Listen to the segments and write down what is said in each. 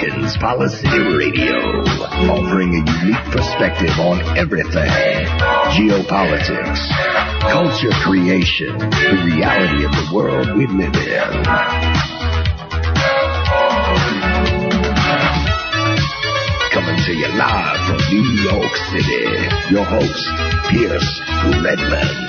Porkins Policy Radio, offering a unique perspective on everything: geopolitics, culture creation, the reality of the world we live in. Coming to you live from New York City, your host, Pierce Redmond.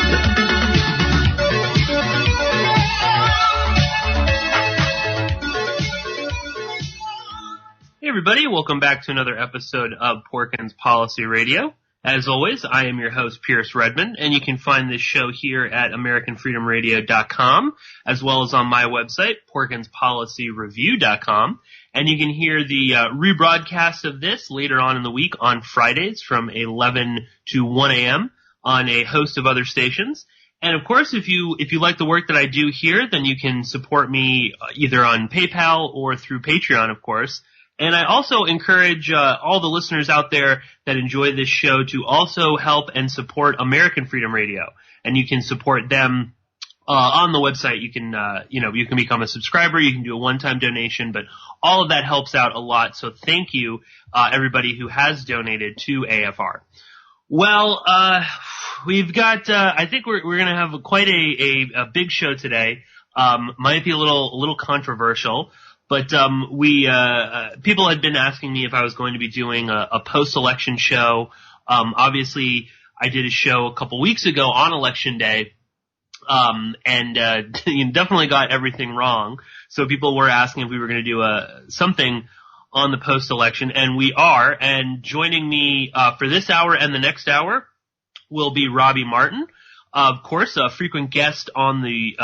Hey everybody, welcome back to another episode of Porkins Policy Radio. As always, I am your host, Pierce Redmond, and you can find this show here at AmericanFreedomRadio.com, as well as on my website, PorkinsPolicyReview.com. And you can hear the rebroadcast of this later on in the week on Fridays from 11 to 1 a.m. on a host of other stations. And of course, if you like the work that I do here, then you can support me either on PayPal or through Patreon, of course. And I also encourage all the listeners out there that enjoy this show to also help and support American Freedom Radio. And you can support them on the website. You can you can become a subscriber. You can do a one-time donation, but all of that helps out a lot. So thank you, everybody who has donated to AFR. Well, we've got. I think we're going to have quite a big show today. Might be a little controversial. But people had been asking me if I was going to be doing a post-election show. Obviously, I did a show a couple weeks ago on Election Day, and definitely got everything wrong. So people were asking if we were going to do something on the post-election, and we are. And joining me for this hour and the next hour will be Robbie Martin. Of course, a frequent guest on the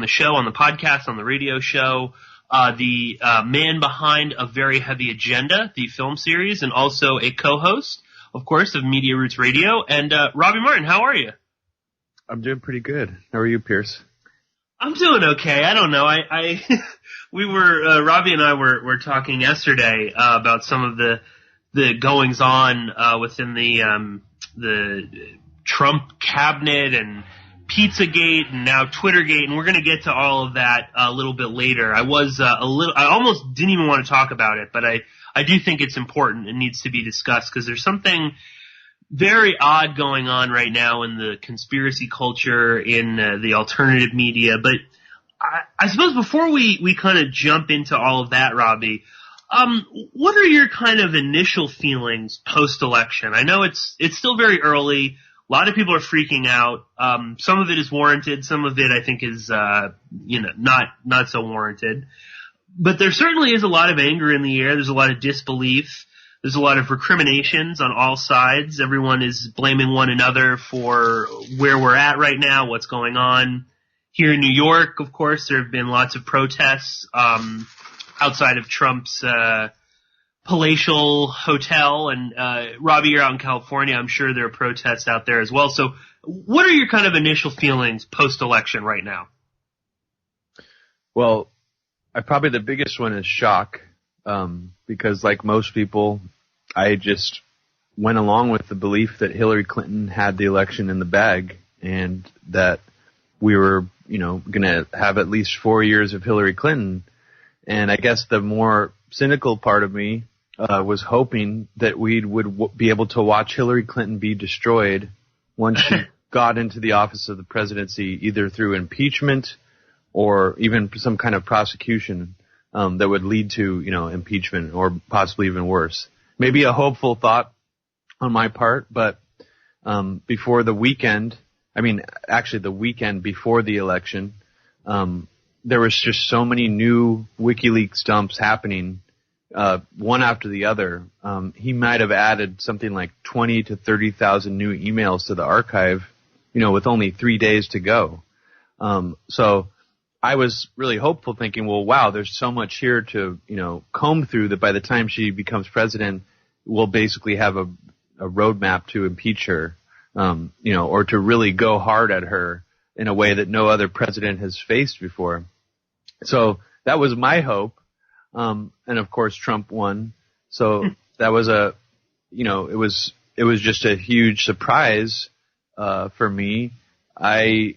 show, on the podcast, on the radio show. The man behind A Very Heavy Agenda, the film series, and also a co-host, of course, of Media Roots Radio. And Robbie Martin, how are you? I'm doing pretty good. How are you, Pierce? I'm doing okay. I don't know. We were Robbie and I were talking yesterday about some of the goings on within the Trump cabinet and PizzaGate and now Twittergate, and we're going to get to all of that a little bit later. I almost didn't even want to talk about it, but I do think it's important and needs to be discussed because there's something very odd going on right now in the conspiracy culture, in the alternative media. But I suppose before we kind of jump into all of that, Robbie, what are your kind of initial feelings post-election? I know it's still very early. A lot of people are freaking out. Some of it is warranted. Some of it, I think, is not so warranted. But there certainly is a lot of anger in the air. There's a lot of disbelief. There's a lot of recriminations on all sides. Everyone is blaming one another for where we're at right now, what's going on. Here in New York, of course, there have been lots of protests outside of Trump's palatial hotel, and Robbie, you're out in California. I'm sure there are protests out there as well. So what are your kind of initial feelings post-election right now? Well, probably the biggest one is shock, because like most people, I just went along with the belief that Hillary Clinton had the election in the bag and that we were, going to have at least 4 years of Hillary Clinton. And I guess the more cynical part of me was hoping that we would be able to watch Hillary Clinton be destroyed once she got into the office of the presidency, either through impeachment or even some kind of prosecution that would lead to, impeachment or possibly even worse. Maybe a hopeful thought on my part, but before the weekend, the weekend before the election, there was just so many new WikiLeaks dumps happening, one after the other. He might have added something like 20 to 30,000 new emails to the archive, with only 3 days to go. So I was really hopeful, thinking, well, wow, there's so much here to, comb through that by the time she becomes president, we'll basically have a roadmap to impeach her, or to really go hard at her in a way that no other president has faced before. So that was my hope. And of course Trump won. So that was it was just a huge surprise, for me. I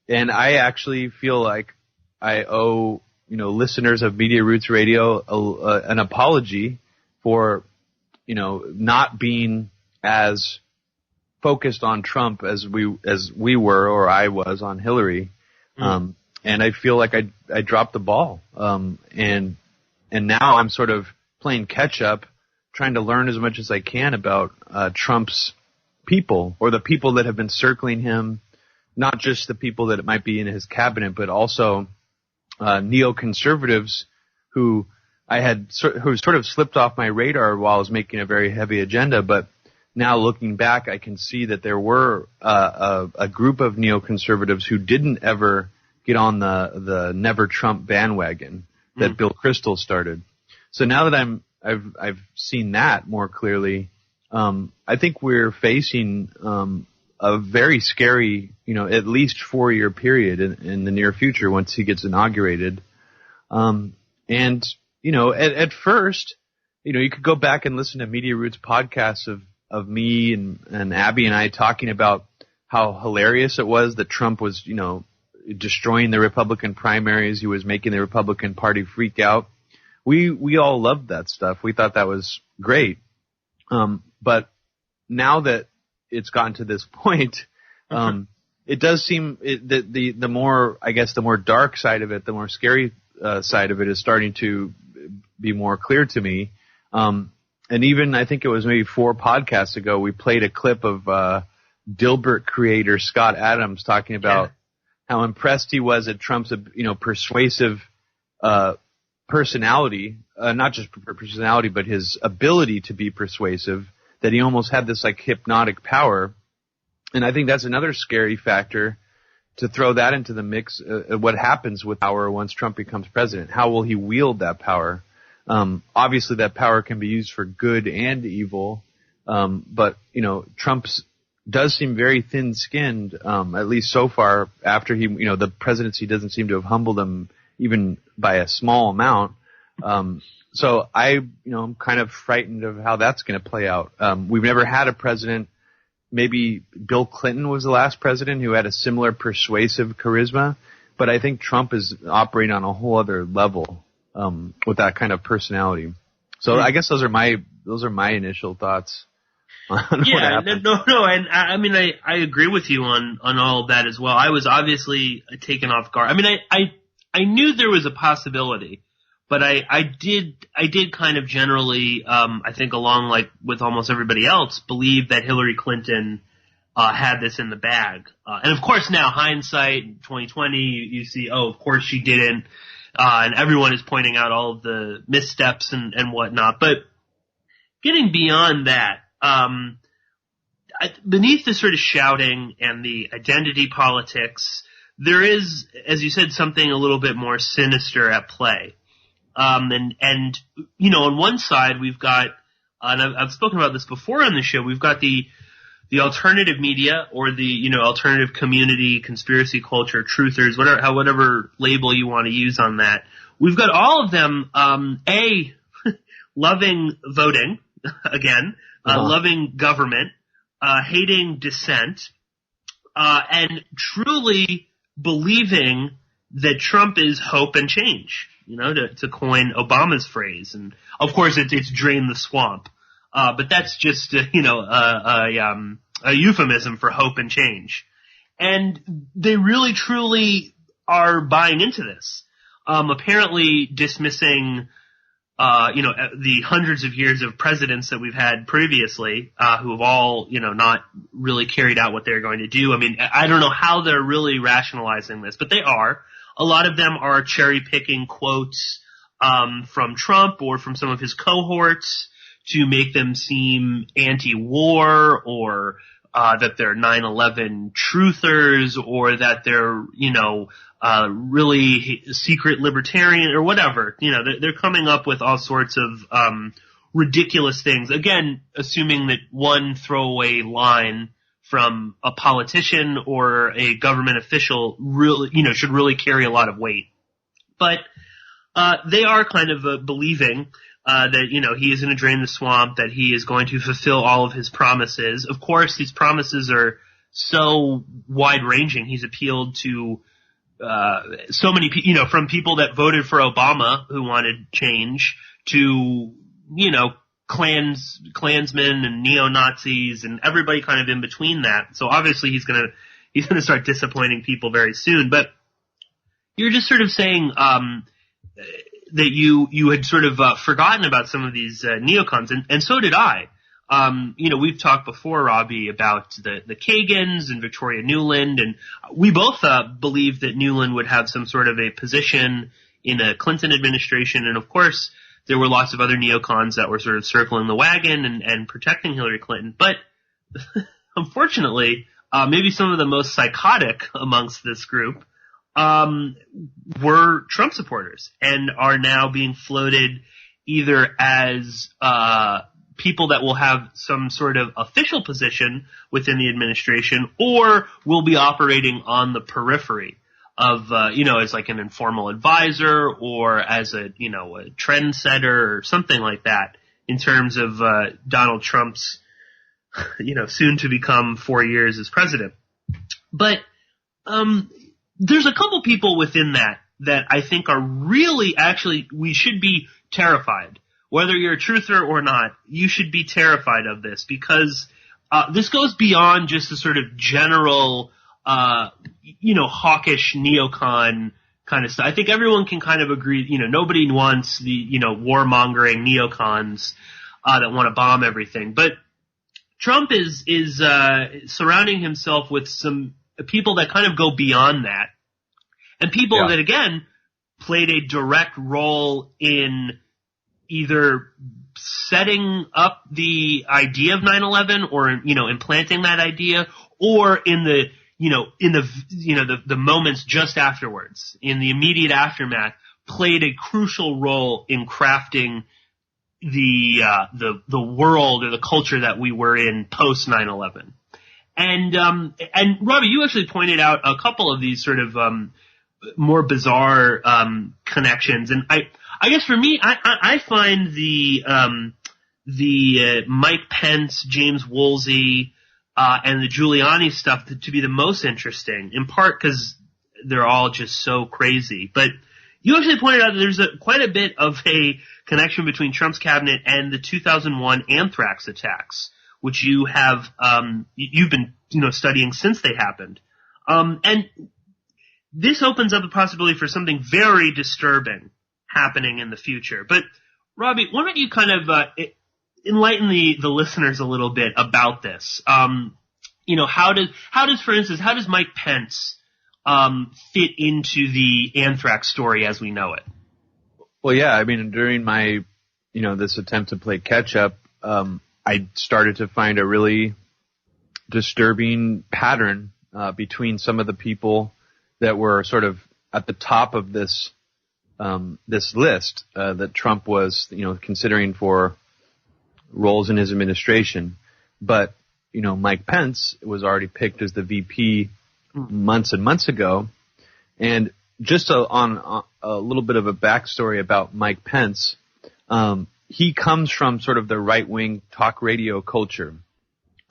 actually feel like I owe listeners of Media Roots Radio an apology for, not being as focused on Trump as we were, or I was on Hillary. And I feel like I dropped the ball. And now I'm sort of playing catch up, trying to learn as much as I can about Trump's people, or the people that have been circling him, not just the people that it might be in his cabinet, but also neoconservatives who sort of slipped off my radar while I was making a very heavy agenda. But now looking back, I can see that there were a group of neoconservatives who didn't ever get on the Never Trump bandwagon that Bill Kristol started. So now that I've seen that more clearly, I think we're facing a very scary, at least 4-year period in the near future once he gets inaugurated. And at first, you could go back and listen to Media Roots podcasts of me and Abby and I talking about how hilarious it was that Trump was, destroying the Republican primaries. He was making the Republican Party freak out. We all loved that stuff. We thought that was great. But now that it's gotten to this point, it does seem that the more dark side of it, the more scary side of it is starting to be more clear to me. And even I think it was maybe 4 podcasts ago, we played a clip of Dilbert creator Scott Adams talking about how impressed he was at Trump's persuasive personality, not just personality, but his ability to be persuasive, that he almost had this like hypnotic power. And I think that's another scary factor to throw that into the mix. What happens with power once Trump becomes president? How will he wield that power? Obviously that power can be used for good and evil. But Trump's does seem very thin-skinned, at least so far after he, the presidency doesn't seem to have humbled him even by a small amount. So I'm kind of frightened of how that's going to play out. We've never had a president. Maybe Bill Clinton was the last president who had a similar persuasive charisma, but I think Trump is operating on a whole other level, with that kind of personality. So I guess those are my initial thoughts. Yeah, no, and I mean, I agree with you on all of that as well. I was obviously taken off guard. I mean, I knew there was a possibility, but I did kind of generally, I think along like with almost everybody else, believe that Hillary Clinton had this in the bag. And of course now, hindsight, 2020, you see, of course she didn't, and everyone is pointing out all of the missteps and whatnot. But getting beyond that, beneath the sort of shouting and the identity politics, there is, as you said, something a little bit more sinister at play. And on one side we've got, and I've spoken about this before on the show, we've got the alternative media or the, alternative community, conspiracy culture, truthers, whatever label you want to use on that. We've got all of them, loving voting, again, loving government, hating dissent, and truly believing that Trump is hope and change, to coin Obama's phrase. And of course it's drain the swamp. But that's just, a euphemism for hope and change. And they really truly are buying into this. Apparently dismissing, the hundreds of years of presidents that we've had previously, who have all, not really carried out what they're going to do. I mean, I don't know how they're really rationalizing this, but they are. A lot of them are cherry picking quotes, from Trump or from some of his cohorts to make them seem anti-war, or, that they're 9/11 truthers, or that they're, really secret libertarian or whatever. They're coming up with all sorts of ridiculous things. Again, assuming that one throwaway line from a politician or a government official really, should really carry a lot of weight. But they are kind of believing that, he is going to drain the swamp, that he is going to fulfill all of his promises. Of course, these promises are so wide-ranging. He's appealed to so many people, from people that voted for Obama who wanted change to, Klansmen and neo-Nazis and everybody kind of in between that. So obviously he's gonna start disappointing people very soon. But you're just sort of saying, that you had sort of forgotten about some of these neocons, and so did I. We've talked before, Robbie, about the Kagans and Victoria Nuland, and we both believed that Nuland would have some sort of a position in a Clinton administration, and of course there were lots of other neocons that were sort of circling the wagon and protecting Hillary Clinton. But unfortunately, maybe some of the most psychotic amongst this group were Trump supporters and are now being floated either as people that will have some sort of official position within the administration, or will be operating on the periphery of, as like an informal advisor or as a trendsetter or something like that in terms of Donald Trump's, soon to become 4 years as president. But there's a couple people within that I think are really, actually, we should be terrified. Whether you're a truther or not, you should be terrified of this, because this goes beyond just the sort of general, hawkish neocon kind of stuff. I think everyone can kind of agree, nobody wants the, warmongering neocons that want to bomb everything. But Trump is surrounding himself with some people that kind of go beyond that, and people that, again, played a direct role in either setting up the idea of 9/11 or, implanting that idea, or in the, the moments just afterwards, in the immediate aftermath, played a crucial role in crafting the world or the culture that we were in post 9/11. And Robbie, you actually pointed out a couple of these sort of, more bizarre, connections. And I guess for me, I find the Mike Pence, James Woolsey, and the Giuliani stuff to be the most interesting, in part because they're all just so crazy. But you actually pointed out that there's quite a bit of a connection between Trump's cabinet and the 2001 Anthrax attacks, which you have, you've been, studying since they happened. And this opens up the possibility for something very disturbing happening in the future. But Robbie, why don't you kind of enlighten the listeners a little bit about this? How does Mike Pence fit into the Anthrax story as we know it? Well, yeah, I mean, during my, this attempt to play catch up, I started to find a really disturbing pattern between some of the people that were sort of at the top of this list that Trump was, considering for roles in his administration. But, Mike Pence was already picked as the VP months and months ago. And just on a little bit of a backstory about Mike Pence, he comes from sort of the right-wing talk radio culture.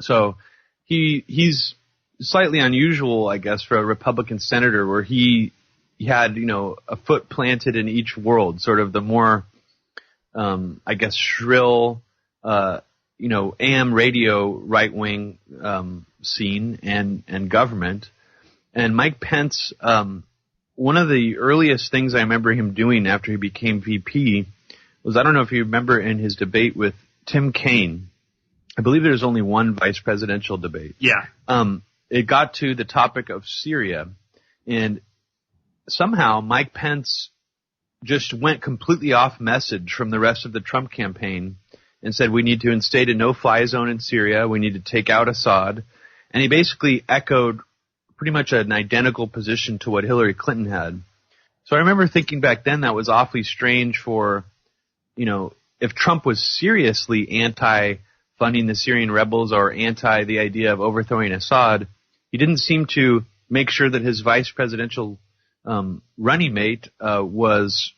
So he's slightly unusual, I guess, for a Republican senator, where he had, a foot planted in each world, sort of the more, I guess, shrill, AM radio right-wing scene and government. And Mike Pence, one of the earliest things I remember him doing after he became VP was, I don't know if you remember, in his debate with Tim Kaine. I believe there was only one vice presidential debate. Yeah. It got to the topic of Syria, and somehow Mike Pence just went completely off message from the rest of the Trump campaign and said, we need to instate a no-fly zone in Syria, we need to take out Assad. And he basically echoed pretty much an identical position to what Hillary Clinton had. So I remember thinking back then that was awfully strange for, if Trump was seriously anti-funding the Syrian rebels or anti the idea of overthrowing Assad, he didn't seem to make sure that his vice presidential running mate was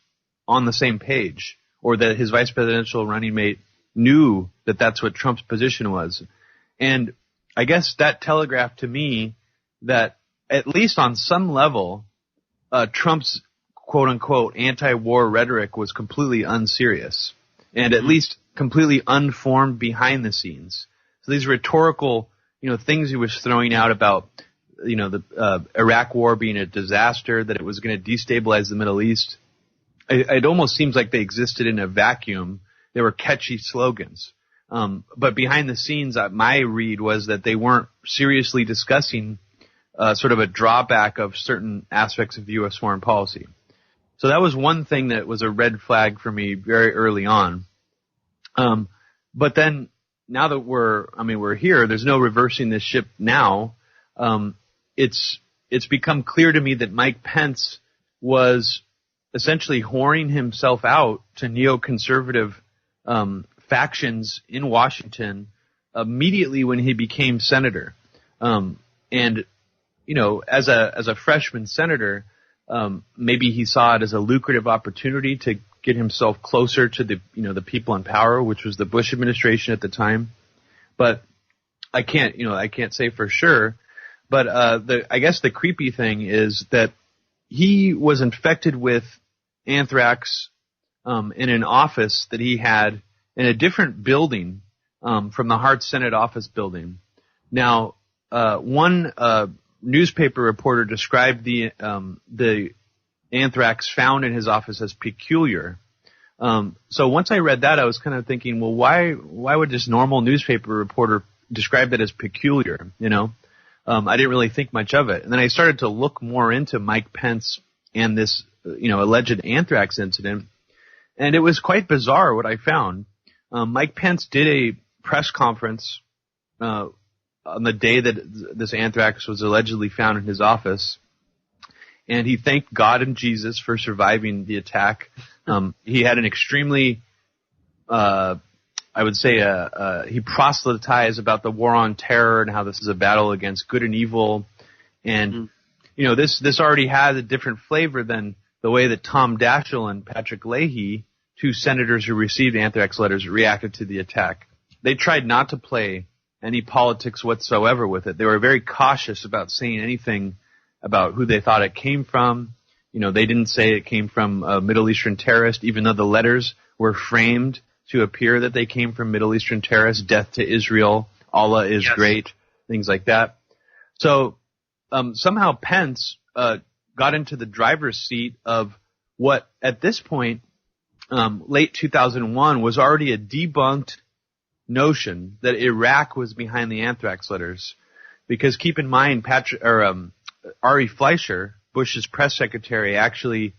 on the same page, or that his vice presidential running mate knew that that's what Trump's position was. And I guess that telegraphed to me that, at least on some level, Trump's quote-unquote anti-war rhetoric was completely unserious and at least completely unformed behind the scenes. So these rhetorical, things he was throwing out about, the Iraq war being a disaster, that it was going to destabilize the Middle East, it almost seems like they existed in a vacuum. They were catchy slogans. But behind the scenes, my read was that they weren't seriously discussing sort of a drawback of certain aspects of U.S. foreign policy. So that was one thing that was a red flag for me very early on. But then now that we're here, there's no reversing this ship now. It's become clear to me that Mike Pence was essentially whoring himself out to neoconservative factions in Washington immediately when he became senator. And as a freshman senator, maybe he saw it as a lucrative opportunity to get himself closer to the people in power, which was the Bush administration at the time. But I can't say for sure. But I guess the creepy thing is that he was infected with anthrax in an office that he had in a different building from the Hart Senate office building. Now, one newspaper reporter described the anthrax found in his office as peculiar. So once I read that, I was kind of thinking, well, why would this normal newspaper reporter describe that as peculiar? I didn't really think much of it. And then I started to look more into Mike Pence and this, alleged anthrax incident. And it was quite bizarre what I found. Mike Pence did a press conference on the day that this anthrax was allegedly found in his office. And he thanked God and Jesus for surviving the attack. He had an extremely, I would say, he proselytized about the war on terror and how this is a battle against good and evil. And, this already has a different flavor than the way that Tom Daschle and Patrick Leahy, two senators who received anthrax letters, reacted to the attack. They tried not to play any politics whatsoever with it. They were very cautious about saying anything about who they thought it came from. They didn't say it came from a Middle Eastern terrorist, even though the letters were framed to appear that they came from Middle Eastern terrorists, death to Israel, Allah is great, things like that. So somehow Pence got into the driver's seat of what, at this point, late 2001, was already a debunked notion that Iraq was behind the anthrax letters. Because keep in mind, Ari Fleischer, Bush's press secretary, actually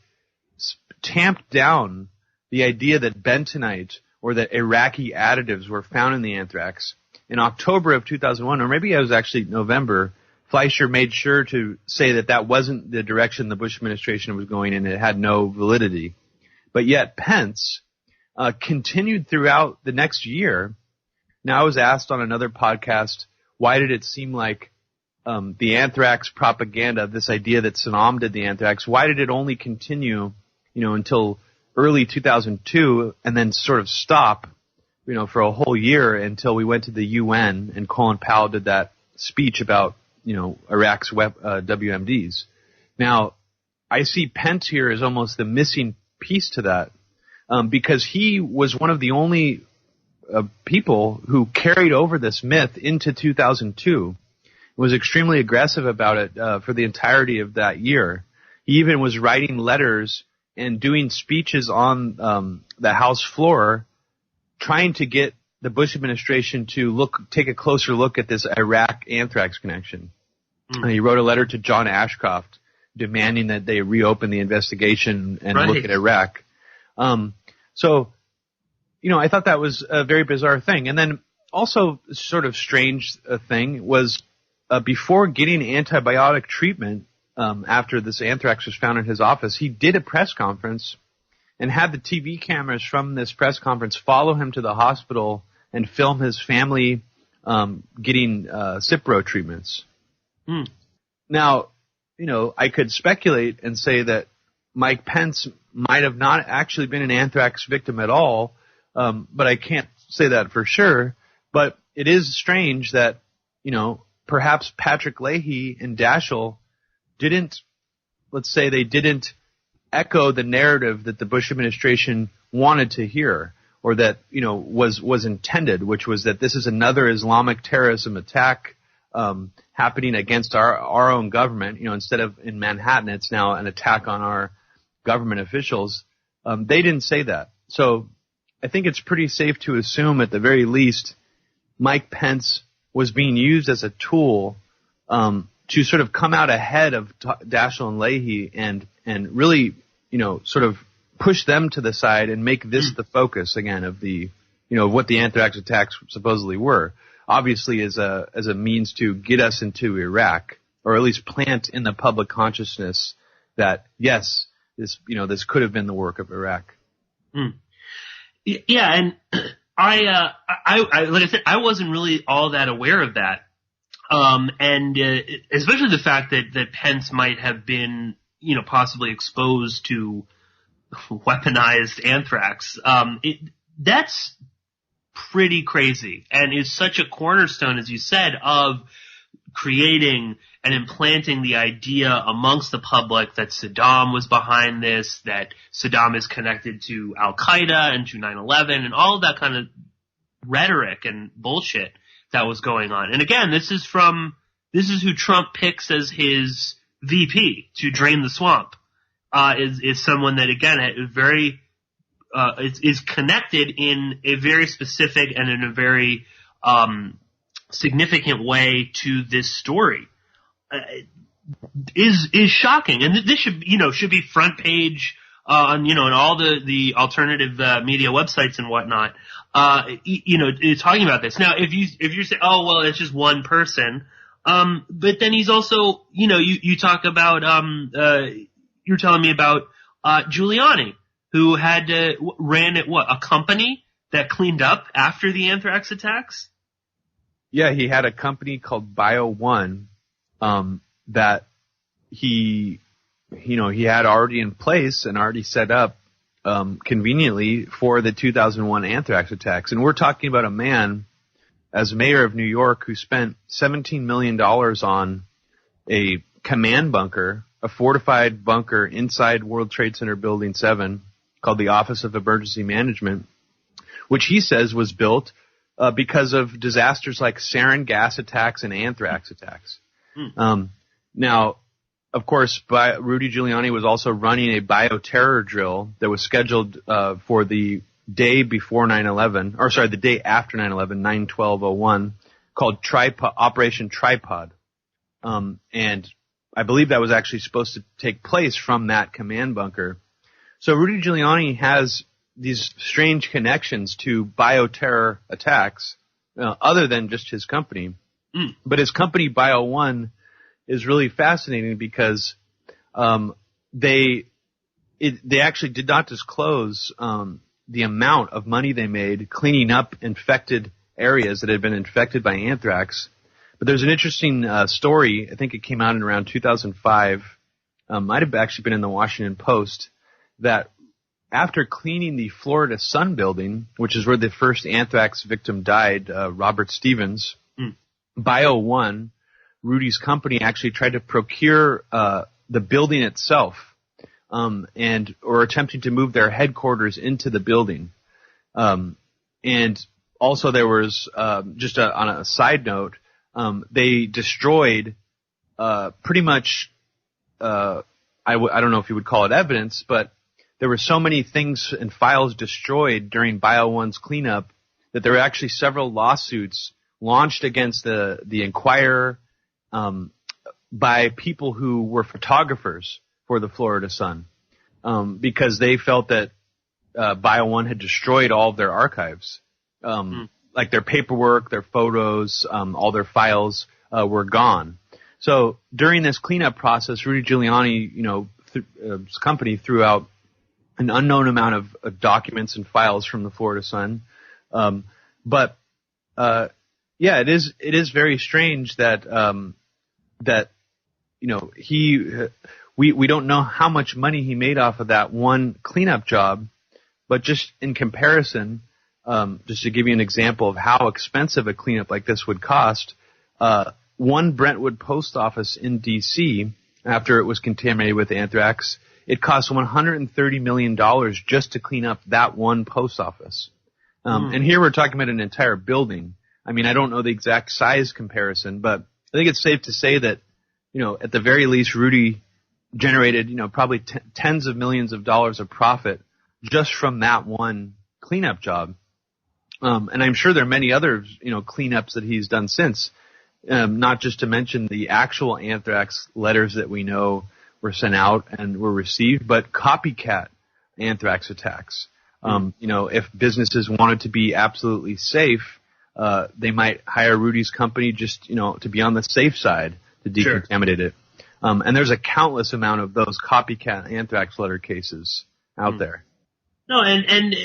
tamped down the idea that bentonite or that Iraqi additives were found in the anthrax. In October of 2001, or maybe it was actually November, Fleischer made sure to say that wasn't the direction the Bush administration was going in. It had no validity. But yet Pence continued throughout the next year. Now, I was asked on another podcast, why did it seem like the anthrax propaganda, this idea that Saddam did the anthrax, why did it only continue, until early 2002 and then sort of stop, for a whole year until we went to the UN and Colin Powell did that speech about, Iraq's WMDs. Now, I see Pence here as almost the missing piece to that, because he was one of the only people who carried over this myth into 2002. Was extremely aggressive about it for the entirety of that year. He even was writing letters and doing speeches on the House floor, trying to get the Bush administration to take a closer look at this Iraq anthrax connection. He wrote a letter to John Ashcroft demanding that they reopen the investigation and look at Iraq. So, I thought that was a very bizarre thing. And then also sort of strange thing was before getting antibiotic treatment after this anthrax was found in his office, he did a press conference and had the TV cameras from this press conference follow him to the hospital and film his family getting Cipro treatments. Now, I could speculate and say that Mike Pence might have not actually been an anthrax victim at all, but I can't say that for sure. But it is strange that, perhaps Patrick Leahy and Daschle didn't let's say they didn't echo the narrative that the Bush administration wanted to hear, or that, was intended, which was that this is another Islamic terrorism attack happening against our own government. Instead of in Manhattan, it's now an attack on our government officials. They didn't say that. So I think it's pretty safe to assume, at the very least, Mike Pence was being used as a tool to sort of come out ahead of Daschle and Leahy and really, sort of push them to the side and make this the focus again of the, what the anthrax attacks supposedly were. Obviously as a means to get us into Iraq, or at least plant in the public consciousness that, yes, this could have been the work of Iraq. Yeah, and I like I said, I wasn't really all that aware of that. And especially the fact that Pence might have been, possibly exposed to weaponized anthrax. That's pretty crazy, and is such a cornerstone, as you said, of creating and implanting the idea amongst the public that Saddam was behind this, that Saddam is connected to Al-Qaeda and to 9/11 and all of that kind of rhetoric and bullshit that was going on. And again, this is who Trump picks as his VP to drain the swamp, is someone that, again, is connected in a very specific and in a very significant way to this story. Is shocking, and this should be front page on in all the alternative media websites and whatnot. Talking about this. Now, if you say, oh well, it's just one person, but then he's also you talk about you're telling me about Giuliani, who ran a company that cleaned up after the anthrax attacks. Yeah, he had a company called BioONE that he had already in place and already set up conveniently for the 2001 anthrax attacks. And we're talking about a man, as mayor of New York, who spent $17 million on a command bunker, a fortified bunker inside World Trade Center Building 7 called the Office of Emergency Management, which he says was built because of disasters like sarin gas attacks and anthrax attacks. Now, of course, Rudy Giuliani was also running a bioterror drill that was scheduled for the day before 9/11, or sorry, the day after 9/11, 9/12/01, called Operation Tripod. And I believe that was actually supposed to take place from that command bunker. So Rudy Giuliani has these strange connections to bioterror attacks, other than just his company. But his company, BioONE, is really fascinating because they actually did not disclose the amount of money they made cleaning up infected areas that had been infected by anthrax. But there's an interesting story. I think it came out in around 2005. Might have actually been in the Washington Post, that after cleaning the Florida Sun building, which is where the first anthrax victim died, Robert Stevens, BioONE, Rudy's company, actually tried to procure the building itself, or attempting to move their headquarters into the building. And also there was, just on a side note, they destroyed pretty much, I don't know if you would call it evidence, but there were so many things and files destroyed during BioONE's cleanup that there were actually several lawsuits launched against the Inquirer by people who were photographers for the Florida Sun, because they felt that BioONE had destroyed all of their archives, like their paperwork, their photos, all their files were gone. So during this cleanup process, Rudy Giuliani, his company threw out an unknown amount of documents and files from the Florida Sun. But it is very strange that we don't know how much money he made off of that one cleanup job, but just in comparison, just to give you an example of how expensive a cleanup like this would cost, one Brentwood post office in D.C., after it was contaminated with anthrax. It cost $130 million just to clean up that one post office. And here we're talking about an entire building. I mean, I don't know the exact size comparison, but I think it's safe to say that, at the very least, Rudy generated, probably tens of millions of dollars of profit just from that one cleanup job. And I'm sure there are many other, cleanups that he's done since, not just to mention the actual anthrax letters that we know were sent out and were received, but copycat anthrax attacks. If businesses wanted to be absolutely safe, they might hire Rudy's company just, to be on the safe side to decontaminate it. And there's a countless amount of those copycat anthrax letter cases out there. No, and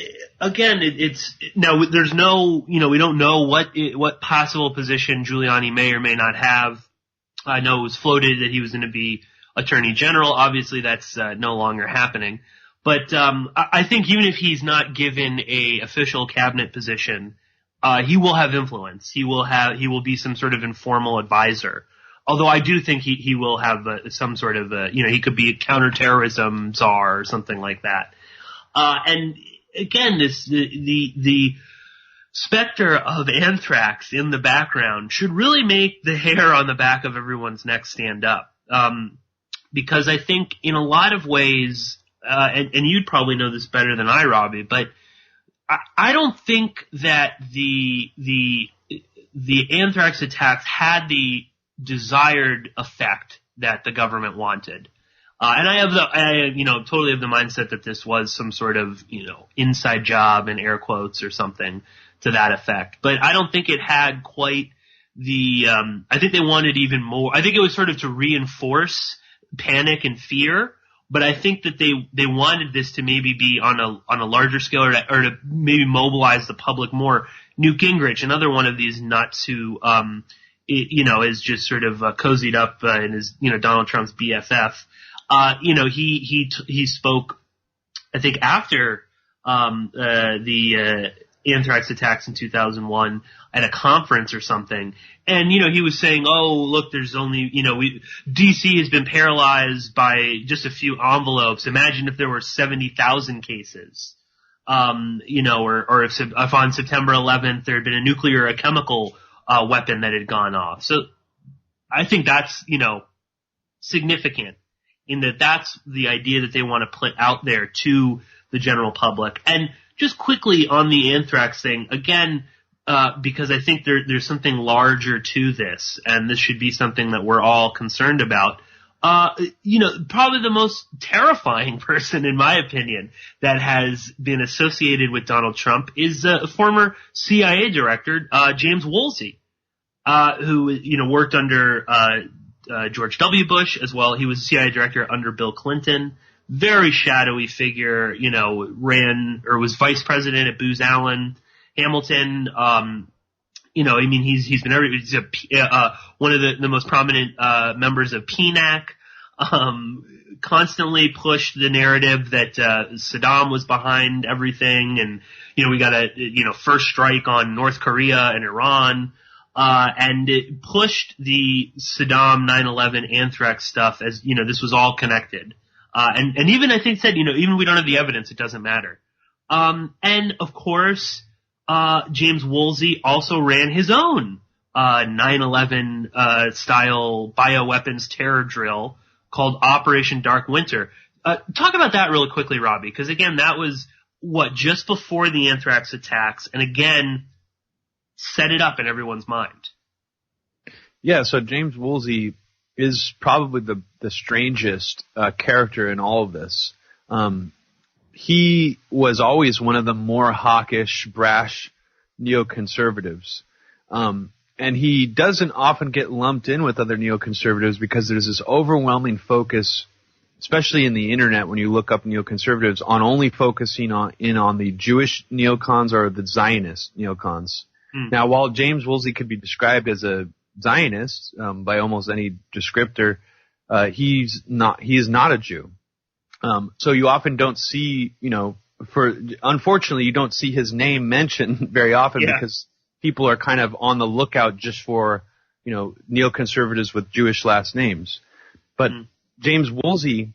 again, there's no, we don't know what possible position Giuliani may or may not have. I know it was floated that he was going to be Attorney General. Obviously, that's no longer happening. But I think even if he's not given a official cabinet position, he will have influence. He will be some sort of informal advisor. Although I do think he will have some sort of he could be a counterterrorism czar or something like that. And again, the specter of anthrax in the background should really make the hair on the back of everyone's neck stand up. Because I think in a lot of ways, and you'd probably know this better than I, Robbie, but I don't think that the anthrax attacks had the desired effect that the government wanted. And I totally have the mindset that this was some sort of, inside job in air quotes or something to that effect. But I don't think it had quite I think they wanted even more. I think it was sort of to reinforce panic and fear. But I think that they wanted this to maybe be on a larger scale or to maybe mobilize the public more. Newt Gingrich, another one of these nuts who, is just sort of cozied up in his, Donald Trump's BFF. He spoke, I think, after the anthrax attacks in 2001 at a conference or something. And, he was saying, oh, look, there's only, DC has been paralyzed by just a few envelopes. Imagine if there were 70,000 cases, or if on September 11th there had been a chemical weapon that had gone off. So I think that's, significant in that that's the idea that they want to put out there to the general public. And just quickly on the anthrax thing, again, because I think there's something larger to this, and this should be something that we're all concerned about. Probably the most terrifying person, in my opinion, that has been associated with Donald Trump is former CIA director James Woolsey, who worked under George W. Bush as well. He was a CIA director under Bill Clinton. Very shadowy figure, was vice president at Booz Allen Hamilton. He's one of the most prominent members of PNAC. Constantly pushed the narrative that Saddam was behind everything, and we got a first strike on North Korea and Iran. And it pushed the Saddam 9/11 anthrax stuff as, this was all connected. And even I think said, even we don't have the evidence, it doesn't matter. And of course, James Woolsey also ran his own, 9/11, style bioweapons terror drill called Operation Dark Winter. Talk about that really quickly, Robbie, because again, that was just before the anthrax attacks, and again, set it up in everyone's mind. Yeah, so James Woolsey is probably the strangest character in all of this. He was always one of the more hawkish, brash neoconservatives. And he doesn't often get lumped in with other neoconservatives because there's this overwhelming focus, especially in the internet when you look up neoconservatives, on only focusing on the Jewish neocons or the Zionist neocons. Now, while James Woolsey could be described as a Zionist by almost any descriptor, he is not a Jew. So you often don't see, unfortunately, you don't see his name mentioned very often because people are kind of on the lookout just for, neoconservatives with Jewish last names. But James Woolsey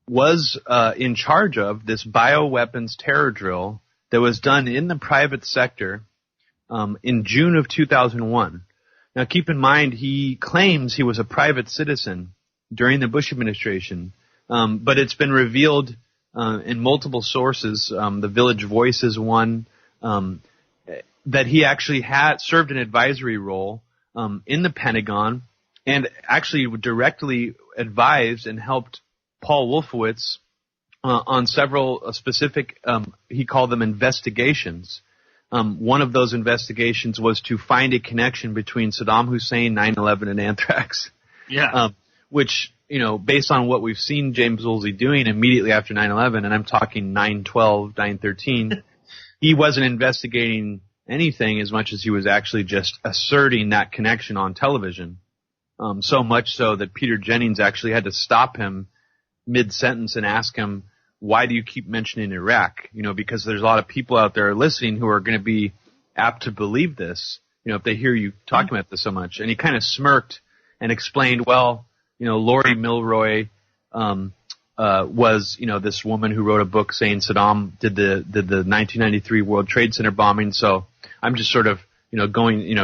was in charge of this bioweapons terror drill that was done in the private sector in June of 2001. Now, keep in mind, he claims he was a private citizen during the Bush administration, but it's been revealed in multiple sources, the Village Voice is one, that he actually had served an advisory role in the Pentagon and actually directly advised and helped Paul Wolfowitz on several specific, he called them investigations. One of those investigations was to find a connection between Saddam Hussein, 9/11, and Anthrax. Yeah. Which, based on what we've seen James Woolsey doing immediately after 9/11, and I'm talking 9/12, 9/13, he wasn't investigating anything as much as he was actually just asserting that connection on television. So much so that Peter Jennings actually had to stop him mid-sentence and ask him, why do you keep mentioning Iraq? Because there's a lot of people out there listening who are going to be apt to believe this, if they hear you talking about this so much. And he kind of smirked and explained, well, Lori Milroy was, this woman who wrote a book saying Saddam did the 1993 World Trade Center bombing. So I'm just sort of,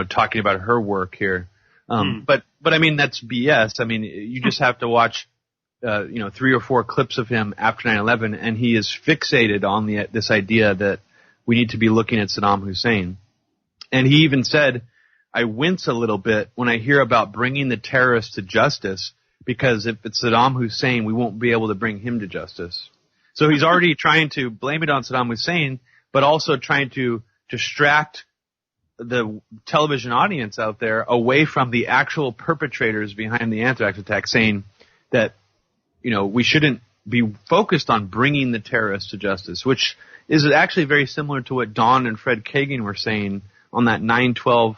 talking about her work here. But I mean, that's BS. I mean, you just have to watch, 3 or 4 clips of him after 9/11, and he is fixated on this idea that we need to be looking at Saddam Hussein. And he even said, I wince a little bit when I hear about bringing the terrorists to justice, because if it's Saddam Hussein, we won't be able to bring him to justice. So he's already trying to blame it on Saddam Hussein, but also trying to distract the television audience out there away from the actual perpetrators behind the Anthrax attack, saying that, we shouldn't be focused on bringing the terrorists to justice, which is actually very similar to what Don and Fred Kagan were saying on that 9/12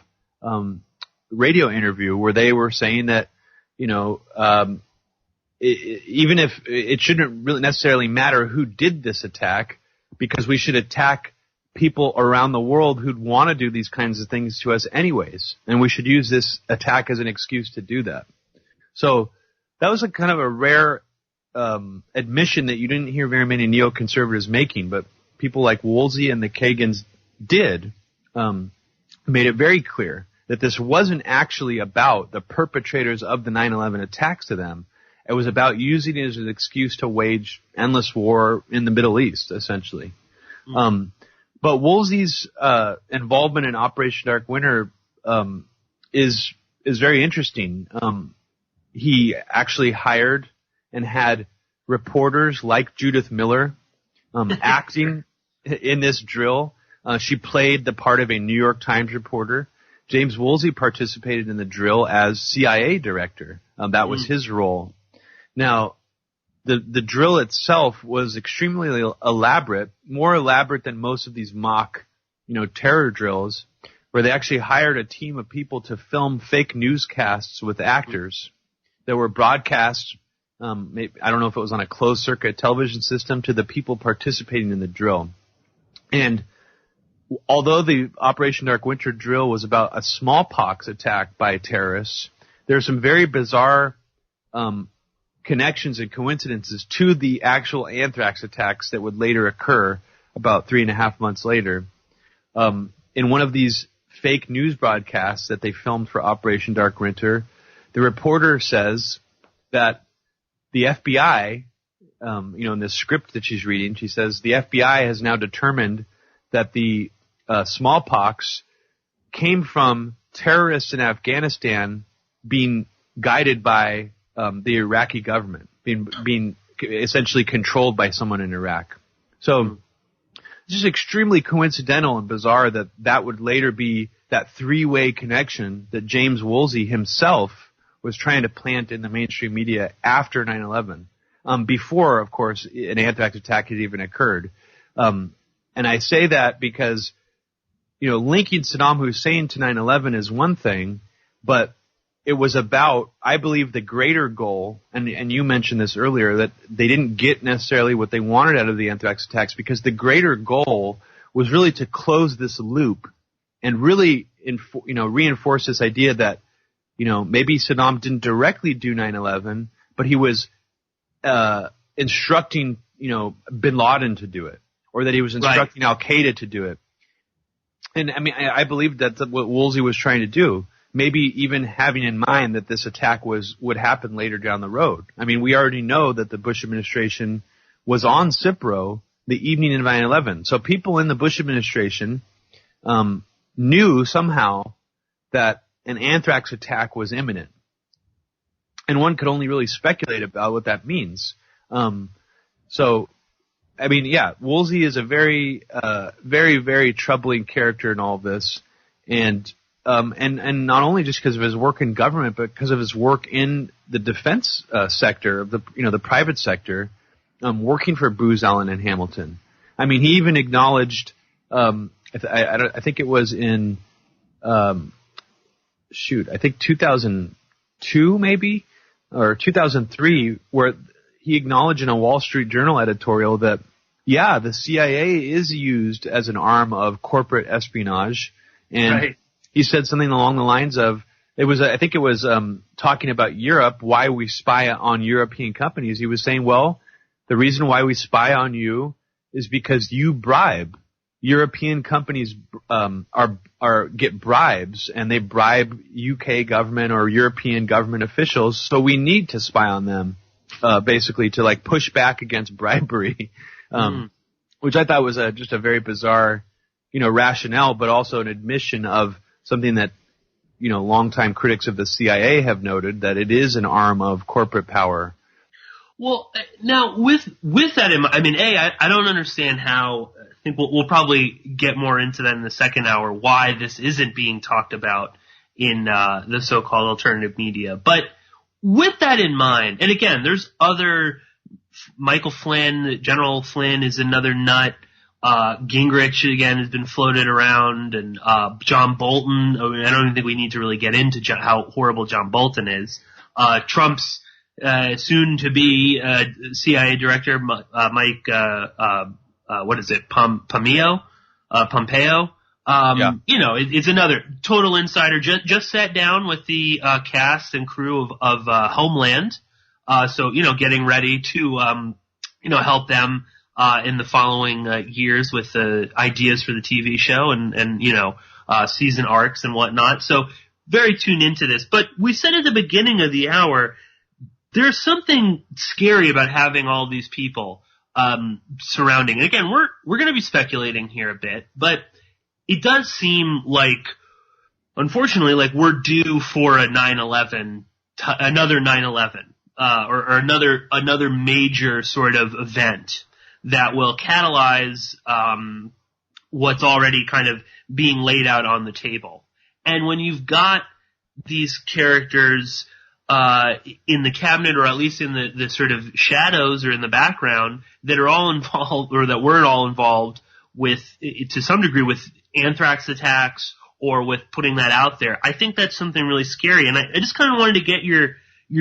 radio interview, where they were saying that, even if it shouldn't really necessarily matter who did this attack, because we should attack people around the world who'd want to do these kinds of things to us anyways, and we should use this attack as an excuse to do that. So that was a kind of a rare admission that you didn't hear very many neoconservatives making, but people like Woolsey and the Kagans did, made it very clear that this wasn't actually about the perpetrators of the 9/11 attacks to them. It was about using it as an excuse to wage endless war in the Middle East, essentially. But Woolsey's involvement in Operation Dark Winter is very interesting. He actually hired and had reporters like Judith Miller acting in this drill. She played the part of a New York Times reporter. James Woolsey participated in the drill as CIA director. That was his role. Now, the drill itself was extremely elaborate, more elaborate than most of these mock, terror drills, where they actually hired a team of people to film fake newscasts with actors that were broadcast. I don't know if it was on a closed circuit television system, to the people participating in the drill. And although the Operation Dark Winter drill was about a smallpox attack by terrorists, there are some very bizarre connections and coincidences to the actual anthrax attacks that would later occur about 3.5 months later. In one of these fake news broadcasts that they filmed for Operation Dark Winter, the reporter says that the FBI, in the script that she's reading, she says the FBI has now determined that the smallpox came from terrorists in Afghanistan being guided by the Iraqi government, being essentially controlled by someone in Iraq. So it's just extremely coincidental and bizarre that would later be that 3-way connection that James Woolsey himself was trying to plant in the mainstream media after 9/11, before, of course, an anthrax attack had even occurred. And I say that because, linking Saddam Hussein to 9/11 is one thing, but it was about, I believe, the greater goal, and you mentioned this earlier, that they didn't get necessarily what they wanted out of the anthrax attacks, because the greater goal was really to close this loop and really, reinforce this idea that, maybe Saddam didn't directly do 9/11, but he was instructing, bin Laden to do it, or that he was instructing Al Qaeda to do it. And I mean, I believe that's what Woolsey was trying to do. Maybe even having in mind that this attack would happen later down the road. I mean, we already know that the Bush administration was on Cipro the evening of 9/11. So people in the Bush administration knew somehow that an anthrax attack was imminent. And one could only really speculate about what that means. So, I mean, yeah, Woolsey is a very, very, very troubling character in all of this. And not only just because of his work in government, but because of his work in the defense sector of the private sector, working for Booz Allen and Hamilton. I mean, he even acknowledged, I think it was in, I think 2002 maybe, or 2003, where he acknowledged in a Wall Street Journal editorial that, yeah, the CIA is used as an arm of corporate espionage. And he said something along the lines of, I think it was talking about Europe, why we spy on European companies. He was saying, well, the reason why we spy on you is because you bribe. European companies get bribes, and they bribe UK government or European government officials, so we need to spy on them, basically to like push back against bribery, which I thought was just a very bizarre, rationale, but also an admission of something that, longtime critics of the CIA have noted, that it is an arm of corporate power. Well, now with that in mind, I mean, I don't understand how. I think we'll probably get more into that in the second hour, why this isn't being talked about in the so-called alternative media. But with that in mind, and again, there's other Michael Flynn, General Flynn is another nut. Gingrich again has been floated around, and John Bolton. I don't even think we need to really get into how horrible John Bolton is. Trump's soon to be CIA director, Mike. What is it? Pompeo? Yeah. It's another total insider. Just sat down with the cast and crew of Homeland. So getting ready to help them in the following years with the ideas for the TV show and season arcs and whatnot. So very tuned into this. But we said at the beginning of the hour, there's something scary about having all these people surrounding. And again, we're going to be speculating here a bit, but it does seem like, unfortunately, like we're due for a 9/11, another 9/11, or another major sort of event that will catalyze what's already kind of being laid out on the table. And when you've got these characters in the cabinet, or at least in the sort of shadows or in the background, that are all involved, or that we're all involved with, to some degree, with anthrax attacks or with putting that out there, I think that's something really scary. And I just kind of wanted to get your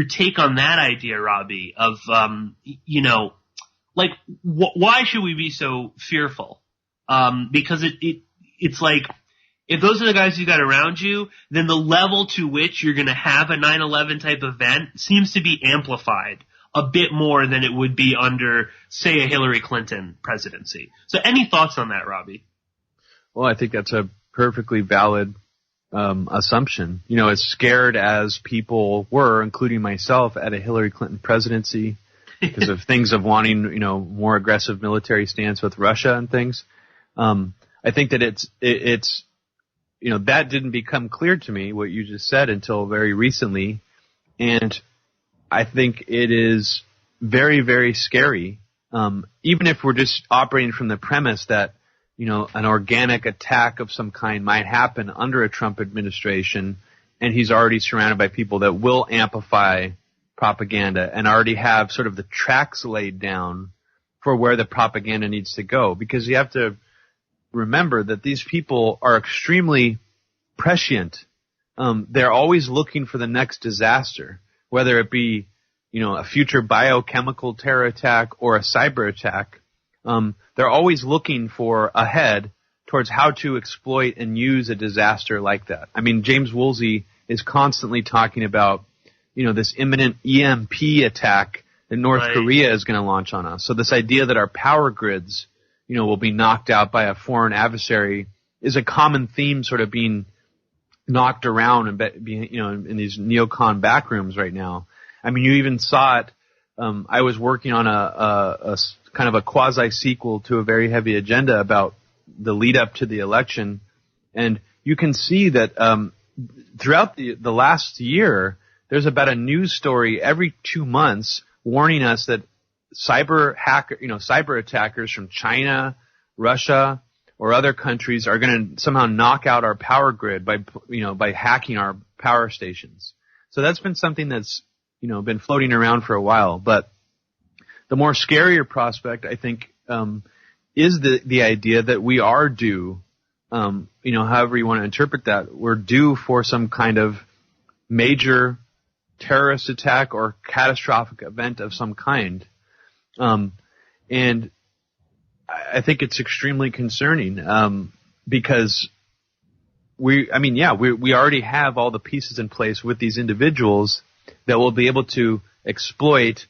take on that idea, Robbie, of, why should we be so fearful? Because it's like, if those are the guys you got around you, then the level to which you're going to have a 9/11 type event seems to be amplified a bit more than it would be under, say, a Hillary Clinton presidency. So any thoughts on that, Robbie? Well, I think that's a perfectly valid assumption. As scared as people were, including myself, at a Hillary Clinton presidency because of things of wanting, more aggressive military stance with Russia and things. I think that it's that didn't become clear to me, what you just said, until very recently. And I think it is very, very scary, even if we're just operating from the premise that, an organic attack of some kind might happen under a Trump administration, and he's already surrounded by people that will amplify propaganda and already have sort of the tracks laid down for where the propaganda needs to go. Because you have to remember that these people are extremely prescient. They're always looking for the next disaster, whether it be, a future biochemical terror attack or a cyber attack. They're always looking for ahead towards how to exploit and use a disaster like that. I mean, James Woolsey is constantly talking about, this imminent EMP attack that North Korea is going to launch on us. So this idea that our power grids, will be knocked out by a foreign adversary is a common theme sort of being knocked around and in these neocon backrooms right now. I mean, you even saw it. I was working on a kind of a quasi sequel to a very heavy agenda about the lead up to the election, and you can see that throughout the last year, there's about a news story every 2 months warning us that cyber attackers from China, Russia, or other countries are going to somehow knock out our power grid by hacking our power stations. So that's been something that's been floating around for a while. But the more scarier prospect, I think, is the idea that we are due, however you want to interpret that, we're due for some kind of major terrorist attack or catastrophic event of some kind. And I think it's extremely concerning, because we already have all the pieces in place with these individuals that will be able to exploit,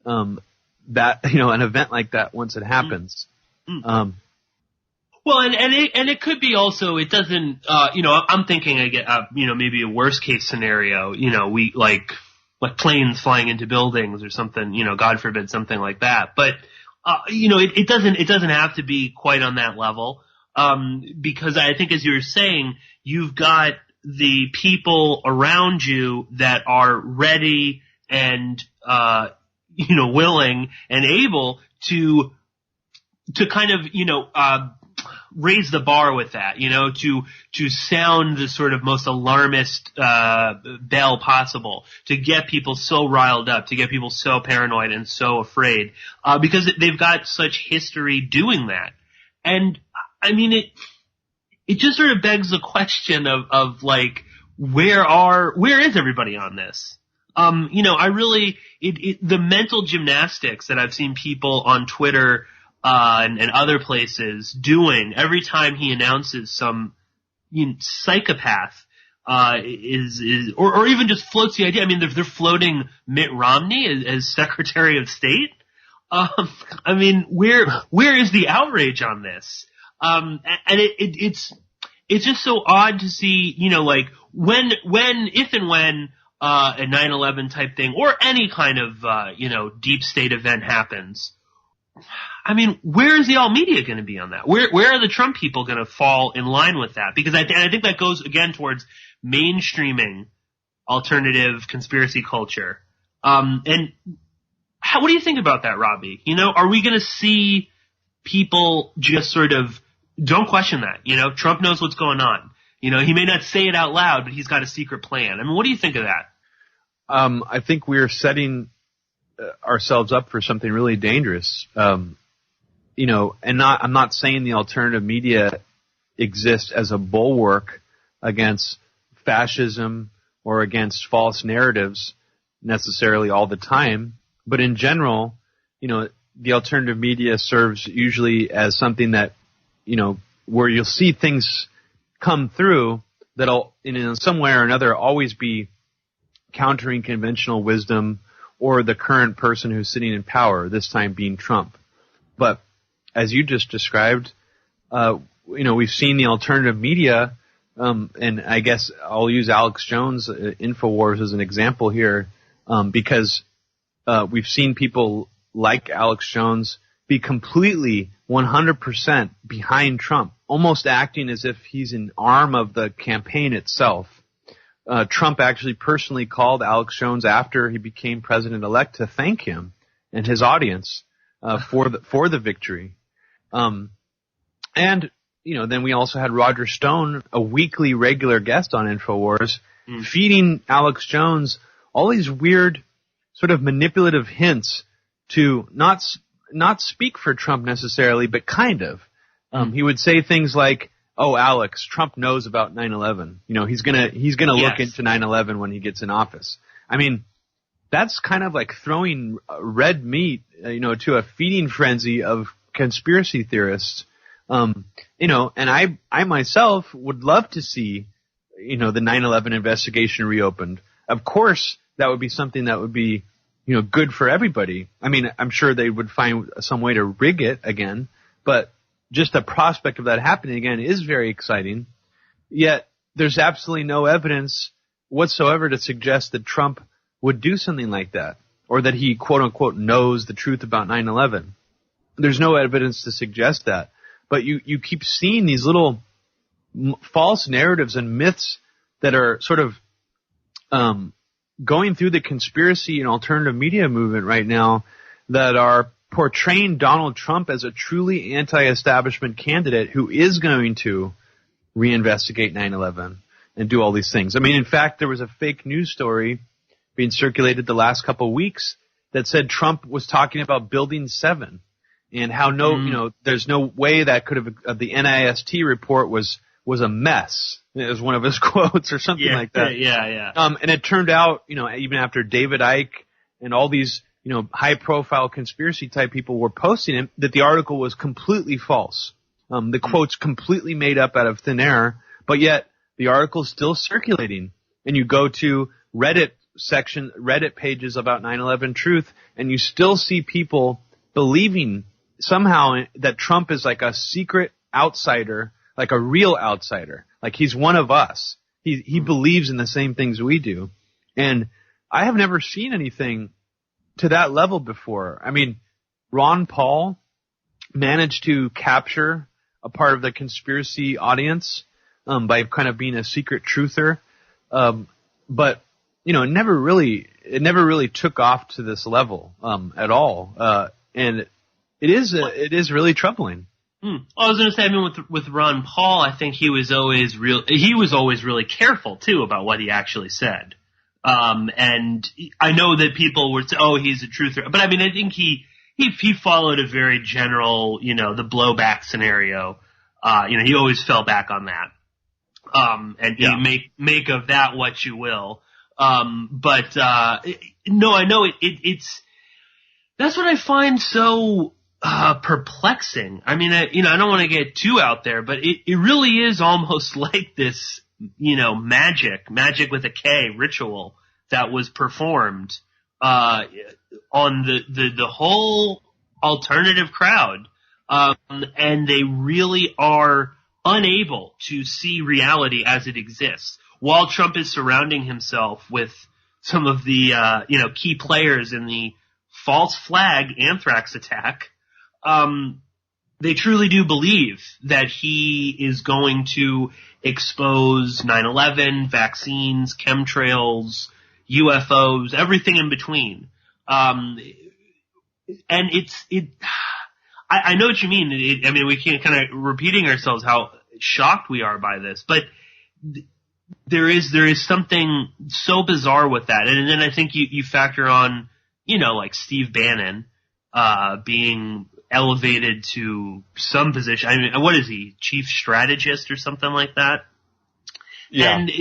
that, an event like that once it happens. Well, and it could be also, it doesn't, I'm thinking maybe a worst case scenario, we like planes flying into buildings or something, God forbid, something like that. But, it doesn't have to be quite on that level. Because I think, as you were saying, you've got the people around you that are ready and, willing and able to kind of, raise the bar with that, to sound the sort of most alarmist, bell possible, to get people so riled up, to get people so paranoid and so afraid, because they've got such history doing that. And, I mean, it just sort of begs the question of like, where is everybody on this? The mental gymnastics that I've seen people on Twitter, and other places doing every time he announces some psychopath, or even just floats the idea. I mean, they're floating Mitt Romney as Secretary of State. I mean, where is the outrage on this? And it's just so odd to see, like if and when a 9/11 type thing or any kind of, deep state event happens. I mean, where is the all media going to be on that? Where are the Trump people going to fall in line with that? Because I think that goes again towards mainstreaming alternative conspiracy culture. And what do you think about that, Robbie? Are we going to see people just sort of don't question that? Trump knows what's going on. He may not say it out loud, but he's got a secret plan. I mean, what do you think of that? I think we're setting ourselves up for something really dangerous. And I'm not saying the alternative media exists as a bulwark against fascism or against false narratives necessarily all the time, but in general, the alternative media serves usually as something that, where you'll see things come through that'll, in some way or another, always be countering conventional wisdom or the current person who's sitting in power, this time being Trump. But as you just described, we've seen the alternative media, and I guess I'll use Alex Jones' InfoWars as an example here, because we've seen people like Alex Jones be completely 100% behind Trump, almost acting as if he's an arm of the campaign itself. Trump actually personally called Alex Jones after he became president-elect to thank him and his audience for the victory. And then we also had Roger Stone, a weekly regular guest on InfoWars, feeding Alex Jones all these weird sort of manipulative hints to not speak for Trump necessarily, but kind of. He would say things like, "Oh, Alex, Trump knows about 9/11. He's gonna look into 9/11 when he gets in office." I mean, that's kind of like throwing red meat, to a feeding frenzy of conspiracy theorists. And I myself would love to see, the 9/11 investigation reopened. Of course, that would be something that would be, good for everybody. I mean, I'm sure they would find some way to rig it again, but just the prospect of that happening again is very exciting. Yet there's absolutely no evidence whatsoever to suggest that Trump would do something like that, or that he, quote unquote, knows the truth about 9/11. There's no evidence to suggest that. But you keep seeing these little false narratives and myths that are sort of going through the conspiracy and alternative media movement right now that are portraying Donald Trump as a truly anti-establishment candidate who is going to reinvestigate 9/11 and do all these things. I mean, in fact, there was a fake news story being circulated the last couple of weeks that said Trump was talking about Building 7 and how there's no way that could have the NIST report was a mess. It was one of his quotes or something like that. Yeah. And it turned out, even after David Icke and all these, high-profile conspiracy-type people were posting it, that the article was completely false. The quotes completely made up out of thin air, but yet the article's still circulating. And you go to Reddit pages about 9/11 Truth, and you still see people believing somehow that Trump is like a secret outsider, like a real outsider, like he's one of us. He believes in the same things we do. And I have never seen anything to that level before. I mean, Ron Paul managed to capture a part of the conspiracy audience by kind of being a secret truther. But it never really took off to this level at all. And it is really troubling. Well, I was going to say, I mean, with Ron Paul, I think he was always really careful too about what he actually said. And I know that people would say, "Oh, he's a truther," but I mean, I think he followed a very general, the blowback scenario. He always fell back on that. You make of that what you will. But no, I know it's that's what I find so perplexing. I mean, I don't want to get too out there, but it really is almost like this, magic with a K ritual that was performed on the whole alternative crowd, and they really are unable to see reality as it exists. While Trump is surrounding himself with some of the key players in the false flag anthrax attack, they truly do believe that he is going to expose 9/11, vaccines, chemtrails, UFOs, everything in between. And I know what you mean. We can't kind of repeating ourselves how shocked we are by this, but there is something so bizarre with that. And then I think you factor on, like Steve Bannon, being elevated to some position. I mean, what is he? Chief strategist or something like that? Yeah. And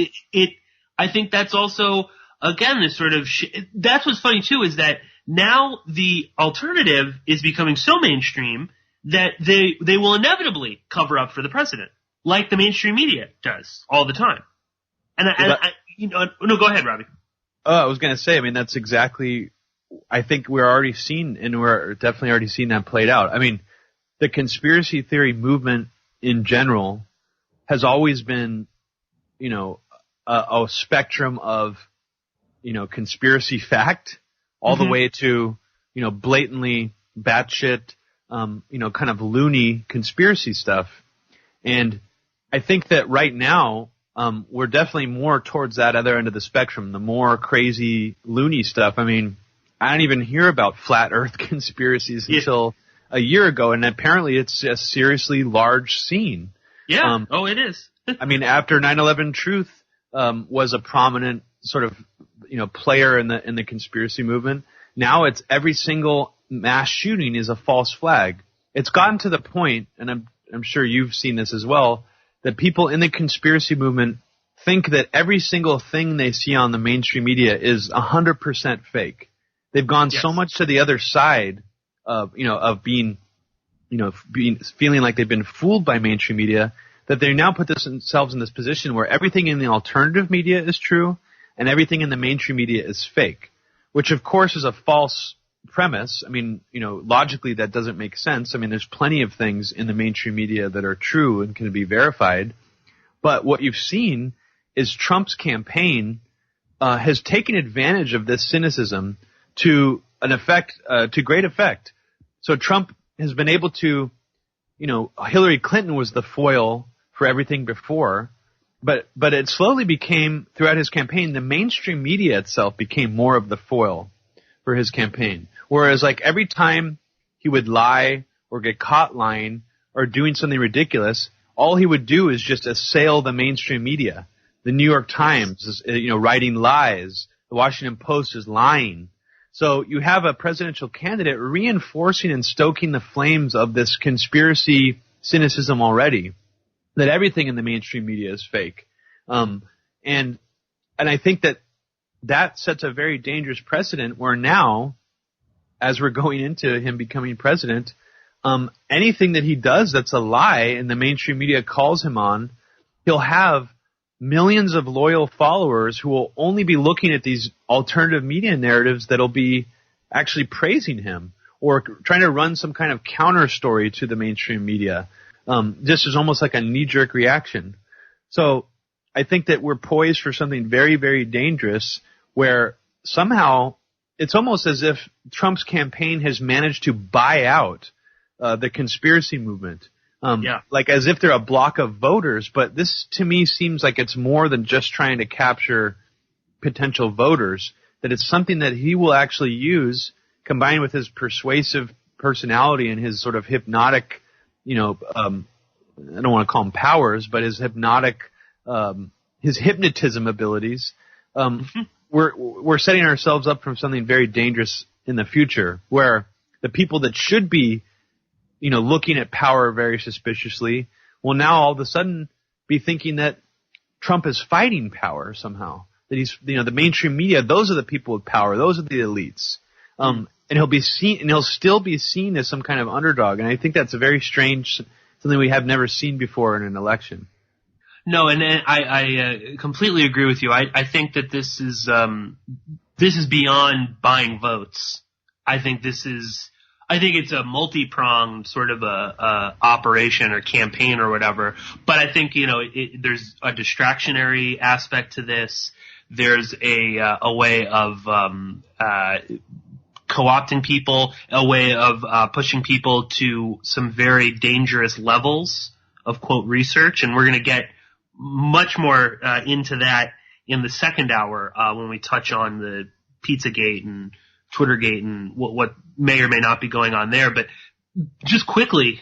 I think that's also, again, this sort of that's what's funny too, is that now the alternative is becoming so mainstream that they will inevitably cover up for the president, like the mainstream media does all the time. And no, go ahead, Robbie. I was going to say, I mean, that's exactly, I think we're definitely already seeing that played out. I mean, the conspiracy theory movement in general has always been, a spectrum of, conspiracy fact all the way to, blatantly batshit, kind of loony conspiracy stuff. And I think that right now, we're definitely more towards that other end of the spectrum, the more crazy, loony stuff. I mean, I didn't even hear about flat Earth conspiracies until a year ago, and apparently it's a seriously large scene. Yeah. It is. I mean, after 9/11 Truth was a prominent sort of player in the conspiracy movement, now it's every single mass shooting is a false flag. It's gotten to the point, and I'm sure you've seen this as well, that people in the conspiracy movement think that every single thing they see on the mainstream media is 100% fake. They've gone so much to the other side of being feeling like they've been fooled by mainstream media, that they now put themselves in this position where everything in the alternative media is true and everything in the mainstream media is fake, which of course is a false premise. I mean, logically that doesn't make sense. I mean, there's plenty of things in the mainstream media that are true and can be verified. But what you've seen is Trump's campaign has taken advantage of this cynicism to great effect. So Trump has been able to, Hillary Clinton was the foil for everything before, but it slowly became, throughout his campaign, the mainstream media itself became more of the foil for his campaign. Whereas like every time he would lie or get caught lying or doing something ridiculous, all he would do is just assail the mainstream media. The New York Times is, writing lies. The Washington Post is lying. So you have a presidential candidate reinforcing and stoking the flames of this conspiracy cynicism already, that everything in the mainstream media is fake. And I think that sets a very dangerous precedent where now, as we're going into him becoming president, anything that he does that's a lie and the mainstream media calls him on, he'll have millions of loyal followers who will only be looking at these alternative media narratives that'll be actually praising him or trying to run some kind of counter story to the mainstream media. Just as almost like a knee-jerk reaction. So I think that we're poised for something very, very dangerous where somehow it's almost as if Trump's campaign has managed to buy out the conspiracy movement. Like as if they're a block of voters, but this to me seems like it's more than just trying to capture potential voters, that it's something that he will actually use combined with his persuasive personality and his sort of hypnotic, I don't want to call them powers, but his hypnotic, his hypnotism abilities. We're setting ourselves up for something very dangerous in the future where the people that should be looking at power very suspiciously will now all of a sudden be thinking that Trump is fighting power somehow. That he's, the mainstream media, those are the people with power. Those are the elites. And he'll still be seen as some kind of underdog. And I think that's a very strange, something we have never seen before in an election. No, and I completely agree with you. I think that this is beyond buying votes. I think it's a multi-pronged sort of a operation or campaign or whatever. But I think, there's a distractionary aspect to this. There's a way of co-opting people, a way of pushing people to some very dangerous levels of, quote, research. And we're going to get much more into that in the second hour when we touch on the PizzaGate and Twittergate and what may or may not be going on there. But just quickly,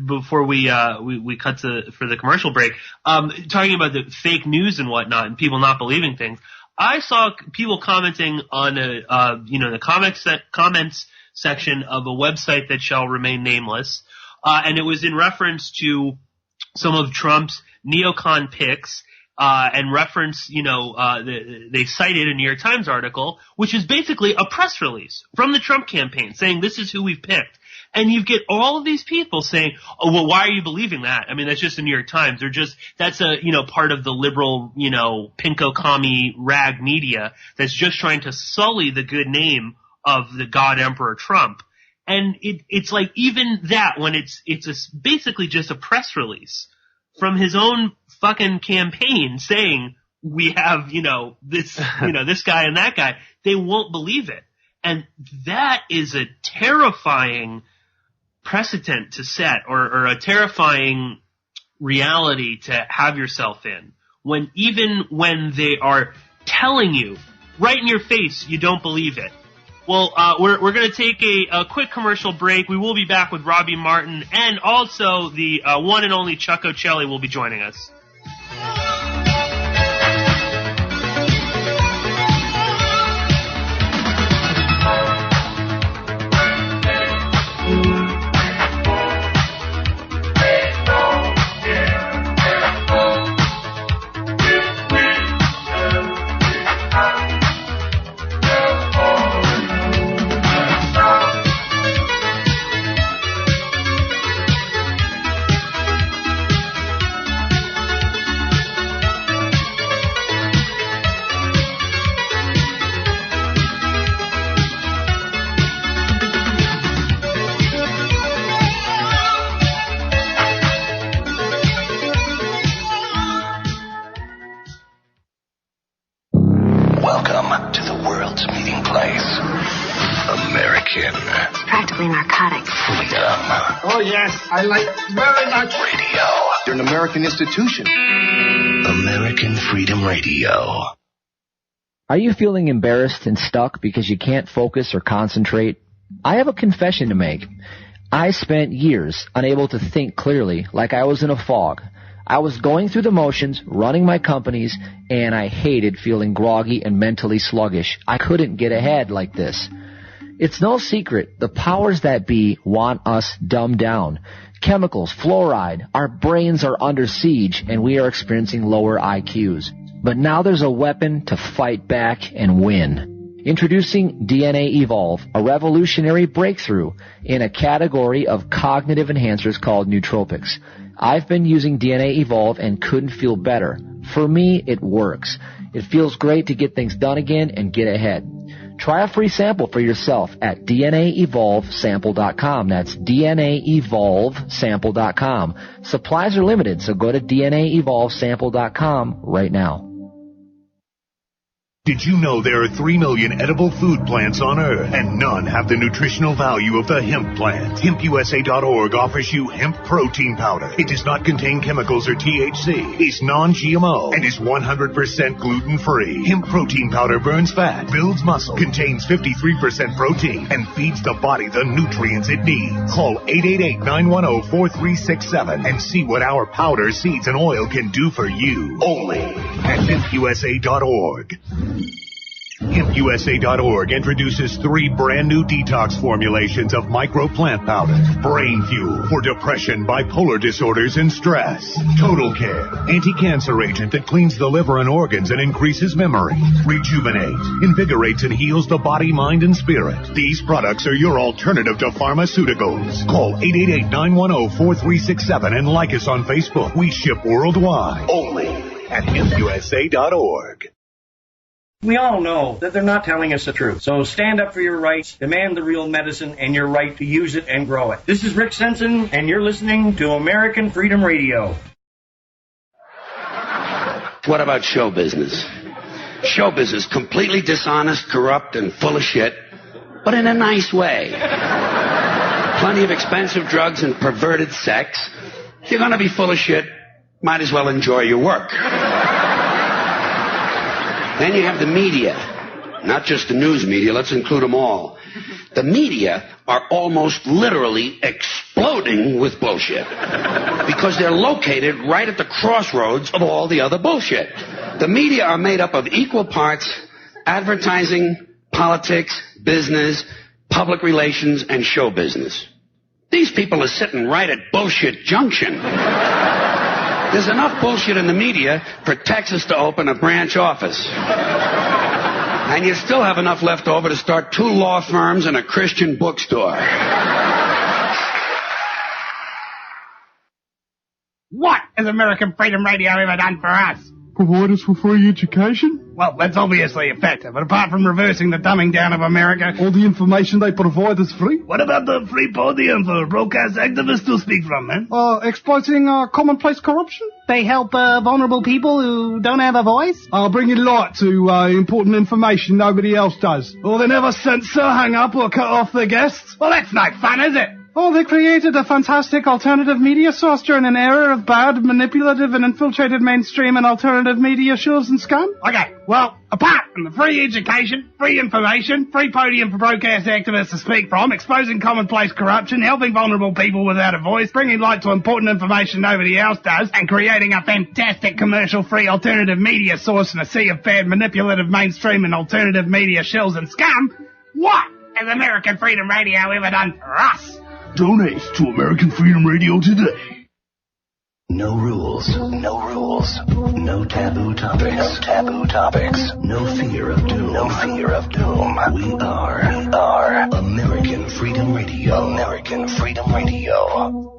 before we cut for the commercial break, talking about the fake news and whatnot and people not believing things, I saw people commenting on the comments section of a website that shall remain nameless, and it was in reference to some of Trump's neocon picks. And reference, they cited a New York Times article, which is basically a press release from the Trump campaign saying this is who we've picked. And you get all of these people saying, oh, well, why are you believing that? I mean, that's just the New York Times. That's part of the liberal, pinko commie rag media that's just trying to sully the good name of the God Emperor Trump. And it's like even that when it's basically just a press release from his own fucking campaign saying we have, this, this guy and that guy, they won't believe it. And that is a terrifying precedent to set or a terrifying reality to have yourself in even when they are telling you right in your face you don't believe it. Well, we're going to take a quick commercial break. We will be back with Robbie Martin, and also the one and only Chuck Ochelli will be joining us. I like very much. Radio. You're an American institution. American Freedom Radio. Are you feeling embarrassed and stuck because you can't focus or concentrate? I have a confession to make. I spent years unable to think clearly, like I was in a fog. I was going through the motions, running my companies, and I hated feeling groggy and mentally sluggish. I couldn't get ahead like this. It's no secret the powers that be want us dumbed down. Chemicals, fluoride, our brains are under siege, and we are experiencing lower IQs. But now there's a weapon to fight back and win. Introducing DNA Evolve, a revolutionary breakthrough in a category of cognitive enhancers called nootropics. I've been using DNA Evolve and couldn't feel better. For me, it works. It feels great to get things done again and get ahead. Try a free sample for yourself at DNAEvolveSample.com. That's DNAEvolveSample.com. Supplies are limited, so go to DNAEvolveSample.com right now. Did you know there are 3 million edible food plants on Earth, and none have the nutritional value of the hemp plant? HempUSA.org offers you hemp protein powder. It does not contain chemicals or THC, is non-GMO, and is 100% gluten-free. Hemp protein powder burns fat, builds muscle, contains 53% protein, and feeds the body the nutrients it needs. Call 888-910-4367 and see what our powder, seeds, and oil can do for you. Only at HempUSA.org. HempUSA.org introduces 3 brand new detox formulations of micro plant powder. Brain Fuel for depression, bipolar disorders, and stress. Total Care, anti-cancer agent that cleans the liver and organs and increases memory. Rejuvenate, invigorates and heals the body, mind, and spirit. These products are your alternative to pharmaceuticals. Call 888-910-4367 and like us on Facebook. We ship worldwide. Only at HempUSA.org. We all know that they're not telling us the truth. So stand up for your rights, demand the real medicine, and your right to use it and grow it. This is Rick Sensen, and you're listening to American Freedom Radio. What about show business? Show business, completely dishonest, corrupt, and full of shit, but in a nice way. Plenty of expensive drugs and perverted sex. If you're going to be full of shit, might as well enjoy your work. Then you have the media. Not just the news media, let's include them all. The media are almost literally exploding with bullshit. Because they're located right at the crossroads of all the other bullshit. The media are made up of equal parts advertising, politics, business, public relations, and show business. These people are sitting right at bullshit junction. There's enough bullshit in the media for Texas to open a branch office. And you still have enough left over to start 2 law firms and a Christian bookstore. What has American Freedom Radio ever done for us? Provide us with free education? Well, that's obviously effective, but apart from reversing the dumbing down of America... All the information they provide is free? What about the free podium for broadcast activists to speak from, man? Exploiting commonplace corruption? They help vulnerable people who don't have a voice? Bringing light to important information nobody else does. Or they never censor, hang up, or cut off their guests? Well, that's no fun, is it? Oh, they created a fantastic alternative media source during an era of bad, manipulative, and infiltrated mainstream and alternative media shows and scam. Okay, well, apart from the free education, free information, free podium for broadcast activists to speak from, exposing commonplace corruption, helping vulnerable people without a voice, bringing light to important information nobody else does, and creating a fantastic commercial-free alternative media source in a sea of bad, manipulative mainstream and alternative media shells and scum, what has American Freedom Radio ever done for us? Donate to American Freedom Radio today. No rules, no rules, no taboo topics, no taboo topics, no fear of doom, no fear of doom. We are American Freedom Radio, American Freedom Radio.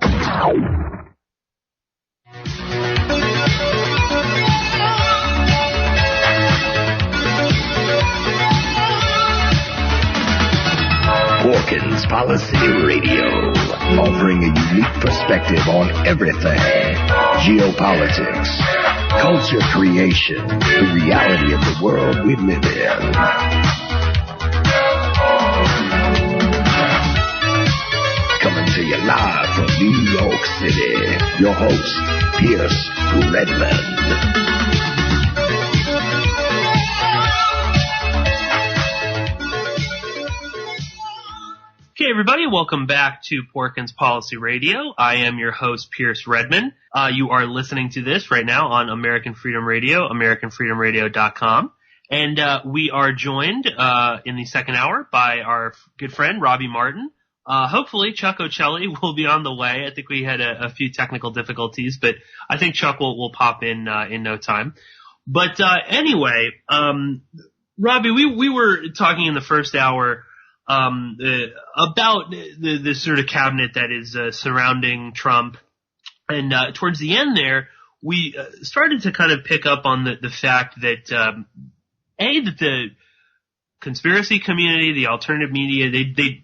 Porkins Policy Radio, offering a unique perspective on everything. Geopolitics, culture creation, the reality of the world we live in. Coming to you live from New York City. Your host, Pierce Redmond. Okay, everybody, welcome back to Porkins Policy Radio. I am your host, Pierce Redmond. You are listening to this right now on American Freedom Radio, AmericanFreedomRadio.com. And we are joined in the second hour by our good friend, Robbie Martin. Hopefully, Chuck Ochelli will be on the way. I think we had a few technical difficulties, but I think Chuck will pop in no time. But anyway, Robbie, we were talking in the first hour about the sort of cabinet that is surrounding Trump, and towards the end there, we started to kind of pick up on the fact that that the conspiracy community, the alternative media, they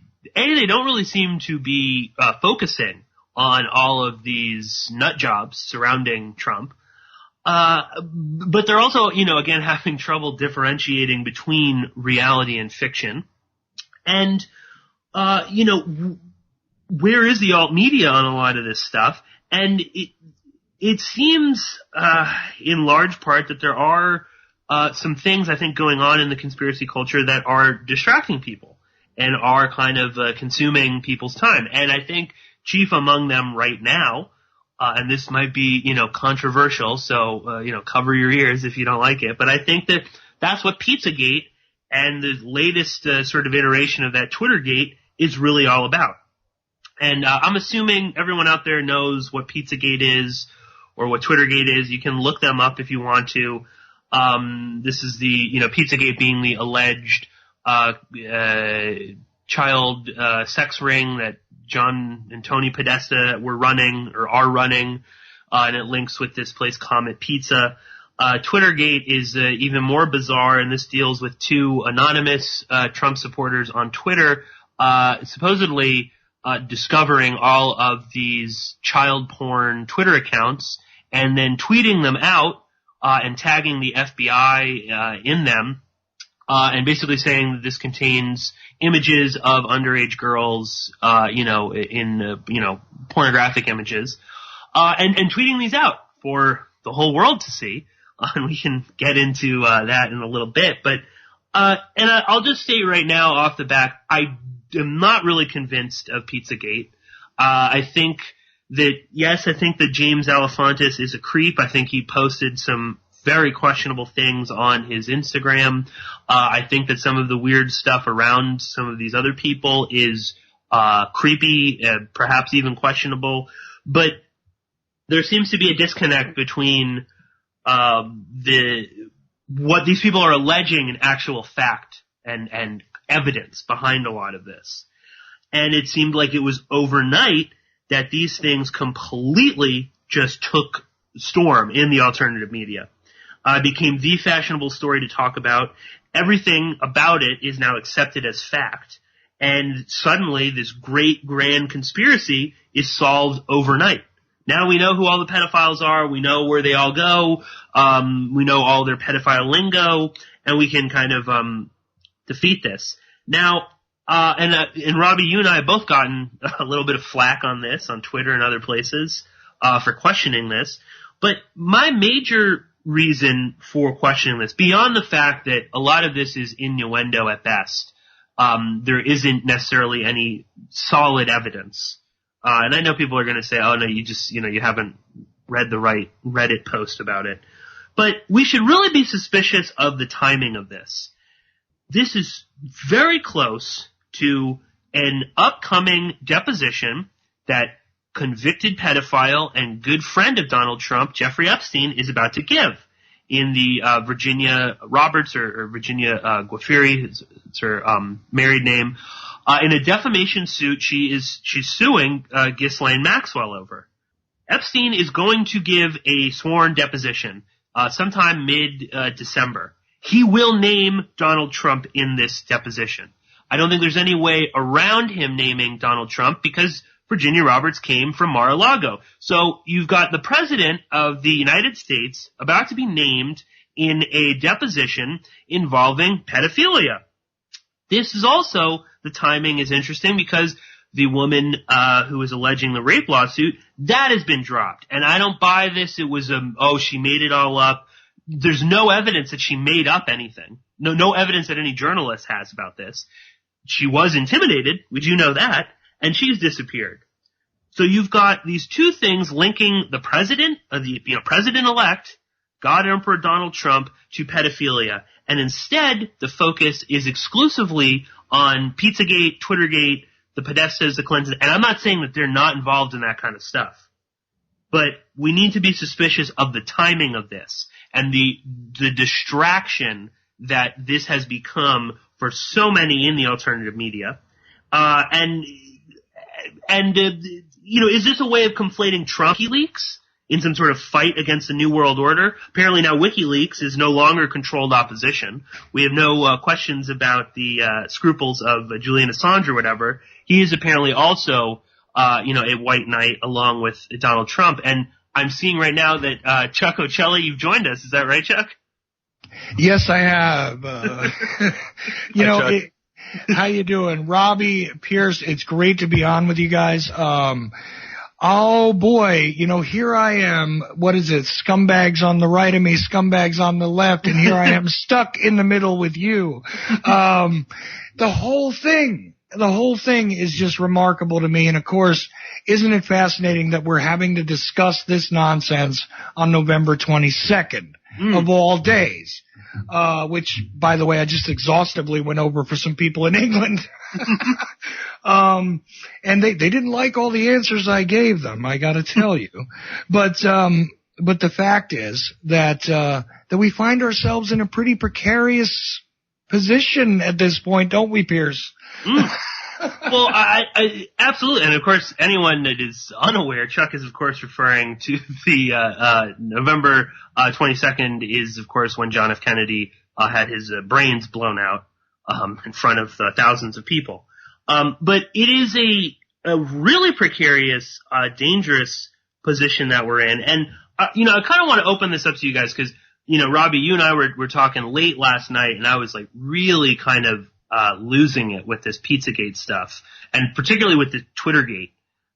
don't really seem to be focusing on all of these nut jobs surrounding Trump. But they're also, again, having trouble differentiating between reality and fiction. And, where is the alt media on a lot of this stuff? And it seems, in large part that there are, some things I think going on in the conspiracy culture that are distracting people and are kind of, consuming people's time. And I think chief among them right now, and this might be, controversial, so, cover your ears if you don't like it, but I think that that's what PizzaGate and the latest sort of iteration of that Twittergate is really all about. And I'm assuming everyone out there knows what PizzaGate is or what Twittergate is. You can look them up if you want to. This is the, PizzaGate being the alleged child sex ring that John and Tony Podesta were running or are running, and it links with this place Comet Pizza. Twittergate is even more bizarre, and this deals with two anonymous Trump supporters on Twitter supposedly discovering all of these child porn Twitter accounts and then tweeting them out and tagging the FBI in them and basically saying that this contains images of underage girls, in pornographic images, and tweeting these out for the whole world to see. And we can get into that in a little bit, but I'll just say right now off the bat, I am not really convinced of PizzaGate. I think that James Alefantis is a creep. I think he posted some very questionable things on his Instagram. I think that some of the weird stuff around some of these other people is creepy, perhaps even questionable. But there seems to be a disconnect between what these people are alleging and actual fact and evidence behind a lot of this. And it seemed like it was overnight that these things completely just took storm in the alternative media. Became the fashionable story to talk about. Everything about it is now accepted as fact. And suddenly this great grand conspiracy is solved overnight. Now we know who all the pedophiles are. We know where they all go. We know all their pedophile lingo, and we can kind of defeat this. Now, and Robbie, you and I have both gotten a little bit of flack on this on Twitter and other places for questioning this. But my major reason for questioning this, beyond the fact that a lot of this is innuendo at best, there isn't necessarily any solid evidence. And I know people are going to say, oh no, you just, you haven't read the right Reddit post about it. But we should really be suspicious of the timing of this. This is very close to an upcoming deposition that convicted pedophile and good friend of Donald Trump, Jeffrey Epstein, is about to give in the Virginia Roberts or Virginia Guafiri, it's her married name. In a defamation suit she's suing Ghislaine Maxwell over. Epstein is going to give a sworn deposition sometime mid-December. He will name Donald Trump in this deposition. I don't think there's any way around him naming Donald Trump because Virginia Roberts came from Mar-a-Lago. So you've got the president of the United States about to be named in a deposition involving pedophilia. This is also, the timing is interesting because the woman who was alleging the rape lawsuit, that has been dropped. And I don't buy this. It was she made it all up. There's no evidence that she made up anything. No evidence that any journalist has about this. She was intimidated. We do know that. And she's disappeared. So you've got these two things linking the president, president-elect, God Emperor Donald Trump, to pedophilia. And instead, the focus is exclusively on Pizzagate, Twittergate, the Podestas, the Clintons. And I'm not saying that they're not involved in that kind of stuff. But we need to be suspicious of the timing of this and the distraction that this has become for so many in the alternative media. Is this a way of conflating Trump WikiLeaks in some sort of fight against the New World Order? Apparently now WikiLeaks is no longer controlled opposition. We have no questions about the scruples of Julian Assange or whatever. He is apparently also, a white knight along with Donald Trump. And I'm seeing right now that Chuck Ochelli, you've joined us. Is that right, Chuck? Yes, I have. How you doing? Robbie, Pierce, it's great to be on with you guys. Oh boy, here I am. What is it? Scumbags on the right of me, scumbags on the left, and here I am stuck in the middle with you. The whole thing is just remarkable to me. And of course, isn't it fascinating that we're having to discuss this nonsense on November 22nd of all days? Which, by the way, I just exhaustively went over for some people in England. And they didn't like all the answers I gave them, I gotta tell you. But the fact is that we find ourselves in a pretty precarious position at this point, don't we, Pierce? Well, I absolutely. And of course, anyone that is unaware, Chuck is of course referring to the November 22nd is of course when John F. Kennedy had his brains blown out in front of thousands of people. But it is a really precarious, dangerous position that we're in. And I kind of want to open this up to you guys because Robbie, you and I were talking late last night, and I was like really kind of losing it with this Pizzagate stuff, and particularly with the Twittergate,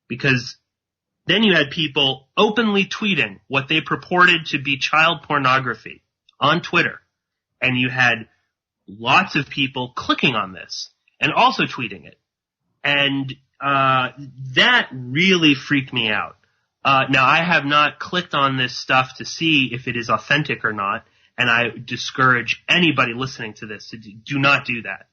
because then you had people openly tweeting what they purported to be child pornography on Twitter, and you had lots of people clicking on this and also tweeting it, and that really freaked me out. Now, I have not clicked on this stuff to see if it is authentic or not, and I discourage anybody listening to this to do not do that.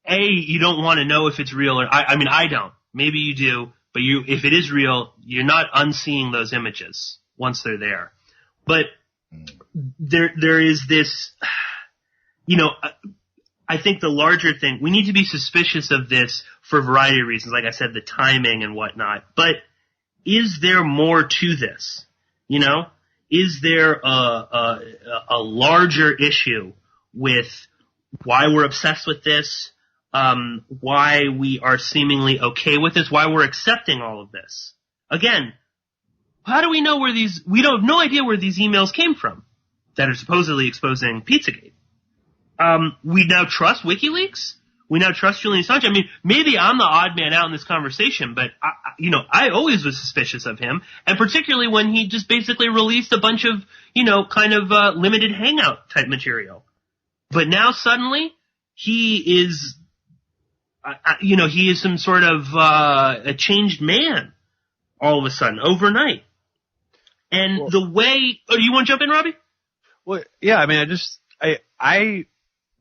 You don't want to know if it's real or, I don't. Maybe you do, but if it is real, you're not unseeing those images once they're there. But there is this, I think the larger thing, we need to be suspicious of this for a variety of reasons. Like I said, the timing and whatnot. But is there more to this? Is there a larger issue with why we're obsessed with this, why we are seemingly okay with this, why we're accepting all of this? Again, how do we know we have no idea where these emails came from that are supposedly exposing Pizzagate. We now trust WikiLeaks? We now trust Julian Assange? Maybe I'm the odd man out in this conversation, but I always was suspicious of him, and particularly when he just basically released a bunch of, limited hangout type material. But now suddenly he is, he is some sort of a changed man all of a sudden, overnight. And the way, you want to jump in, Robbie? Well, yeah,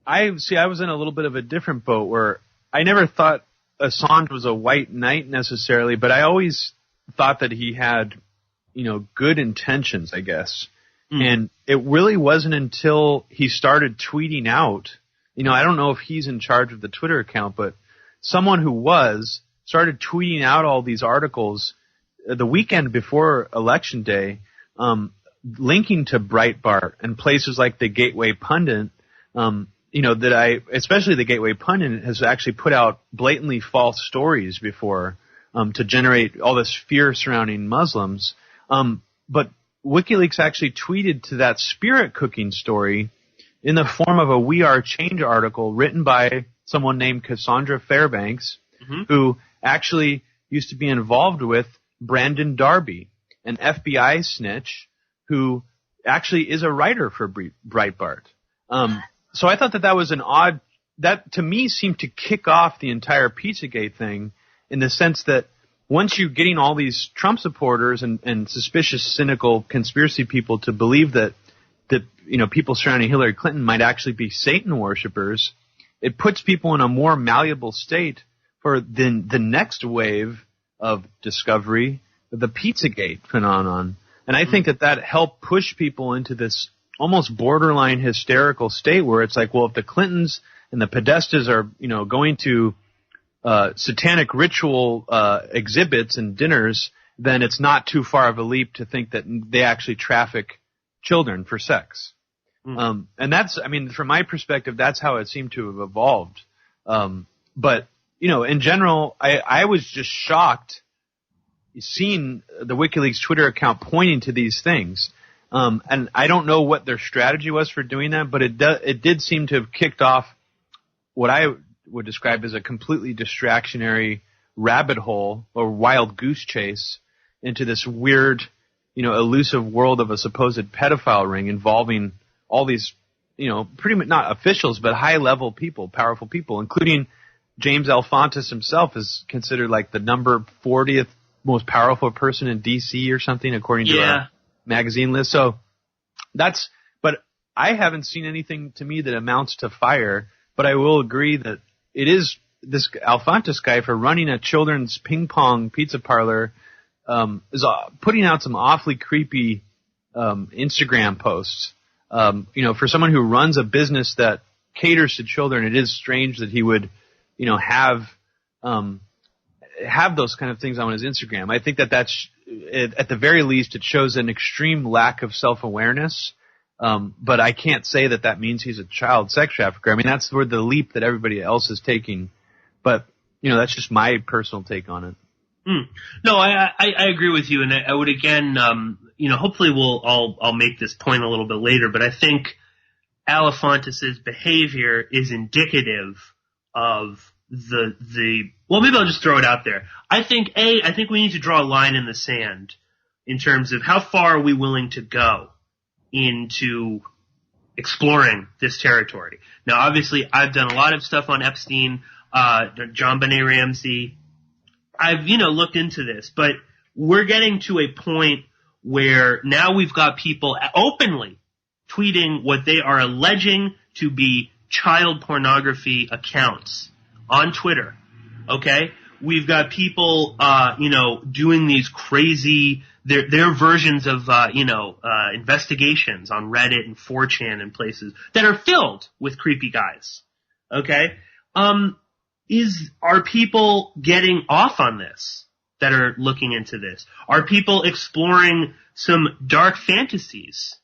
I was in a little bit of a different boat where I never thought Assange was a white knight necessarily, but I always thought that he had, good intentions, I guess. And it really wasn't until he started tweeting out, I don't know if he's in charge of the Twitter account, but someone who started tweeting out all these articles the weekend before Election Day, linking to Breitbart and places like the Gateway Pundit, especially the Gateway Pundit has actually put out blatantly false stories before, to generate all this fear surrounding Muslims. But WikiLeaks actually tweeted to that spirit cooking story in the form of a We Are Change article written by someone named Cassandra Fairbanks, who actually used to be involved with Brandon Darby, an FBI snitch who actually is a writer for Breitbart. So I thought that was that to me seemed to kick off the entire Pizzagate thing, in the sense that once you're getting all these Trump supporters and suspicious, cynical conspiracy people to believe that people surrounding Hillary Clinton might actually be Satan worshipers, it puts people in a more malleable state for the next wave of discovery, the Pizzagate phenomenon. And I think that helped push people into this almost borderline hysterical state where it's like, well, if the Clintons and the Podestas are, going to satanic ritual exhibits and dinners, then it's not too far of a leap to think that they actually traffic children for sex. And that's, from my perspective, that's how it seemed to have evolved. But, in general, I was just shocked seeing the WikiLeaks Twitter account pointing to these things. And I don't know what their strategy was for doing that, but it did seem to have kicked off what I would describe as a completely distractionary rabbit hole or wild goose chase into this weird, elusive world of a supposed pedophile ring involving all these, pretty much not officials, but high-level people, powerful people, including James Alefantis himself is considered like the number 40th most powerful person in D.C. or something, according to a magazine list. So but I haven't seen anything to me that amounts to fire, but I will agree that it is this Alefantis guy, for running a children's ping pong pizza parlor, is putting out some awfully creepy Instagram posts. For someone who runs a business that caters to children, it is strange that he would, have those kind of things on his Instagram. I think that's at the very least, it shows an extreme lack of self-awareness. But I can't say that means he's a child sex trafficker. That's where the leap that everybody else is taking. But, that's just my personal take on it. No, I agree with you. And I would again, hopefully I'll make this point a little bit later, but I think Alefantis' behavior is indicative of well, maybe I'll just throw it out there. I think we need to draw a line in the sand in terms of how far are we willing to go into exploring this territory. Now, obviously, I've done a lot of stuff on Epstein, John Benet Ramsey. I've, looked into this, but we're getting to a point where now we've got people openly tweeting what they are alleging to be child pornography accounts on Twitter. Okay? We've got people, doing these crazy, their versions of, investigations on Reddit and 4chan and places that are filled with creepy guys. Okay? Are people getting off on this that are looking into this? Are people exploring some dark fantasies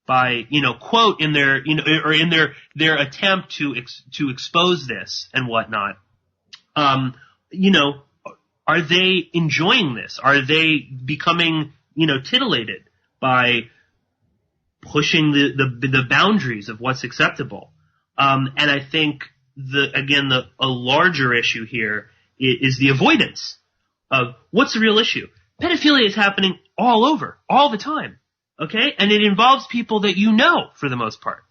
by, quote in their, or in their attempt to expose this and whatnot? Are they enjoying this? Are they becoming, titillated by pushing the boundaries of what's acceptable? And I think a larger issue here is the avoidance of what's the real issue. Pedophilia is happening all over, all the time. Okay? And it involves people that for the most part.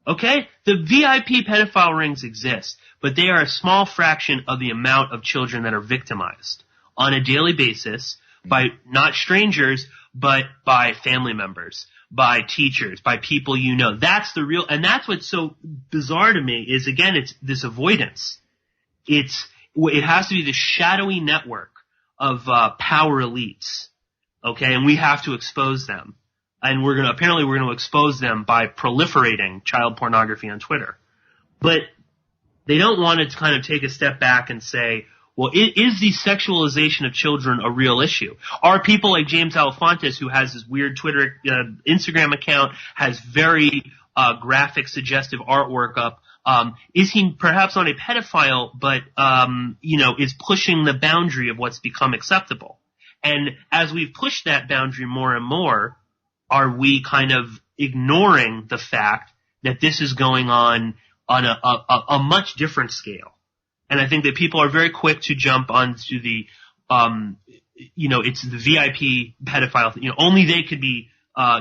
Okay? The VIP pedophile rings exist, but they are a small fraction of the amount of children that are victimized on a daily basis by not strangers, but by family members, by teachers, by people That's the real, and that's what's so bizarre to me is, again, it's this avoidance. It has to be the shadowy network of power elites. Okay? And we have to expose them. And we're going to expose them by proliferating child pornography on Twitter. But they don't want to kind of take a step back and say, well, is the sexualization of children a real issue? Are people like James Alefantis, who has this weird Twitter, Instagram account, has very graphic, suggestive artwork up, is he perhaps not a pedophile, but, is pushing the boundary of what's become acceptable? And as we've pushed that boundary more and more, are we kind of ignoring the fact that this is going on a much different scale? And I think that people are very quick to jump onto the, it's the VIP pedophile. Only they could be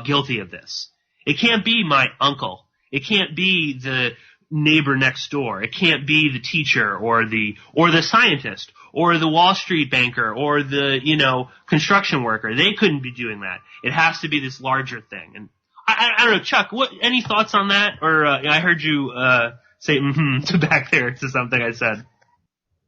guilty of this. It can't be my uncle. It can't be the neighbor next door. It can't be the teacher or the scientist or the Wall Street banker or the, construction worker. They couldn't be doing that. It has to be this larger thing. And I don't know, Chuck, any thoughts on that? Or, I heard you, say, to back there to something I said.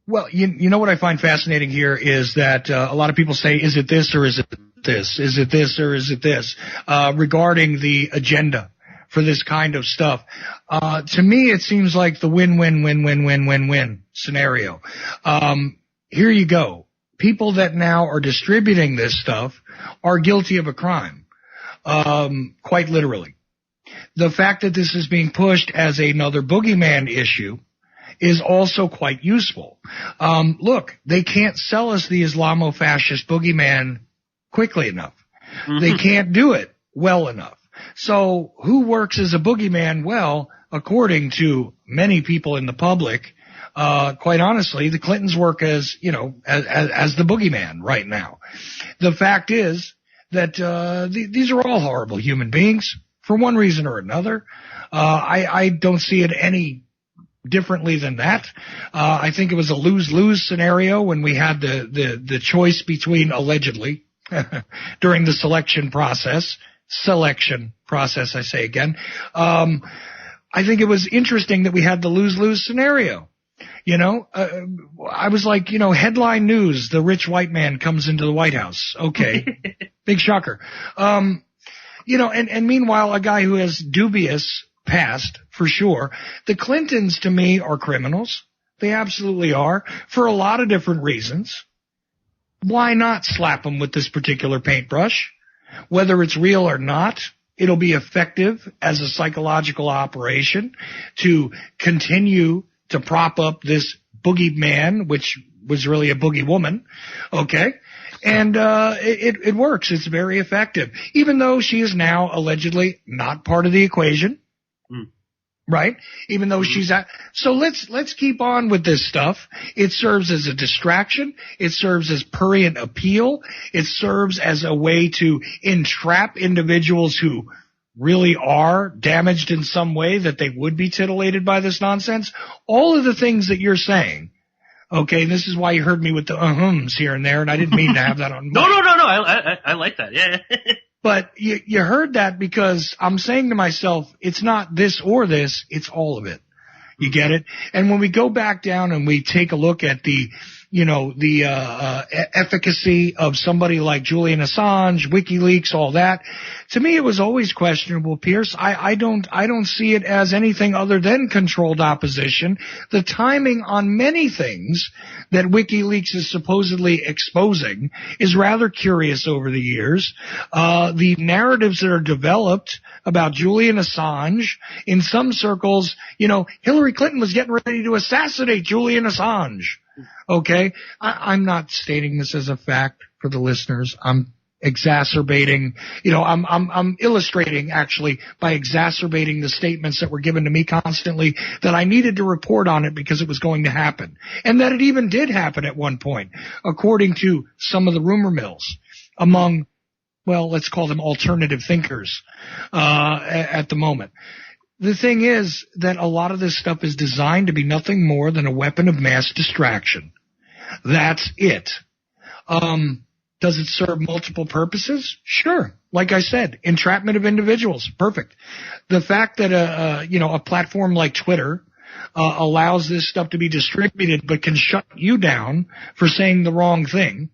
Well, you know what I find fascinating here is that, a lot of people say, is it this or is it this? Is it this or is it this? Regarding the agenda for this kind of stuff. To me, it seems like the win-win-win-win-win-win-win scenario. Here you go. People that now are distributing this stuff are guilty of a crime. Quite literally. The fact that this is being pushed as another boogeyman issue is also quite useful. Look, they can't sell us the Islamo-fascist boogeyman quickly enough. Mm-hmm. They can't do it well enough. So who works as a boogeyman? Well, according to many people in the public, quite honestly, the Clintons work as the boogeyman right now. The fact is that these are all horrible human beings for one reason or another. I don't see it any differently than that. I think it was a lose-lose scenario when we had the choice between, allegedly, during the selection process, I say again. I think it was interesting that we had the lose-lose scenario. I was like, headline news, the rich white man comes into the White House. Okay. Big shocker. And meanwhile, a guy who has dubious past, for sure. The Clintons, to me, are criminals. They absolutely are, for a lot of different reasons. Why not slap them with this particular paintbrush? Whether it's real or not, it'll be effective as a psychological operation to continue to prop up this boogeyman, which was really a boogie woman. Okay. And it works. It's very effective, even though she is now allegedly not part of the equation. Right? Even though she's so let's keep on with this stuff. It serves as a distraction. It serves as prurient appeal. It serves as a way to entrap individuals who really are damaged in some way that they would be titillated by this nonsense. All of the things that you're saying. Okay, this is why you heard me with the ums here and there, and I didn't mean to have that on. No. I like that. Yeah. But you heard that because I'm saying to myself, it's not this or this, it's all of it. You get it? And when we go back down and we take a look at the efficacy of somebody like Julian Assange, WikiLeaks, all that, to me it was always questionable, Pierce. I don't see it as anything other than controlled opposition. The timing on many things that WikiLeaks is supposedly exposing is rather curious over the years. The narratives that are developed about Julian Assange, in some circles, Hillary Clinton was getting ready to assassinate Julian Assange. Okay? I'm not stating this as a fact for the listeners. I'm exacerbating, I'm illustrating actually by exacerbating the statements that were given to me constantly that I needed to report on it because it was going to happen. And that it even did happen at one point, according to some of the rumor mills among, well, let's call them alternative thinkers, at the moment. The thing is that a lot of this stuff is designed to be nothing more than a weapon of mass distraction. That's it. Does it serve multiple purposes? Sure. Like I said, entrapment of individuals. Perfect. The fact that a platform like Twitter allows this stuff to be distributed but can shut you down for saying the wrong thing,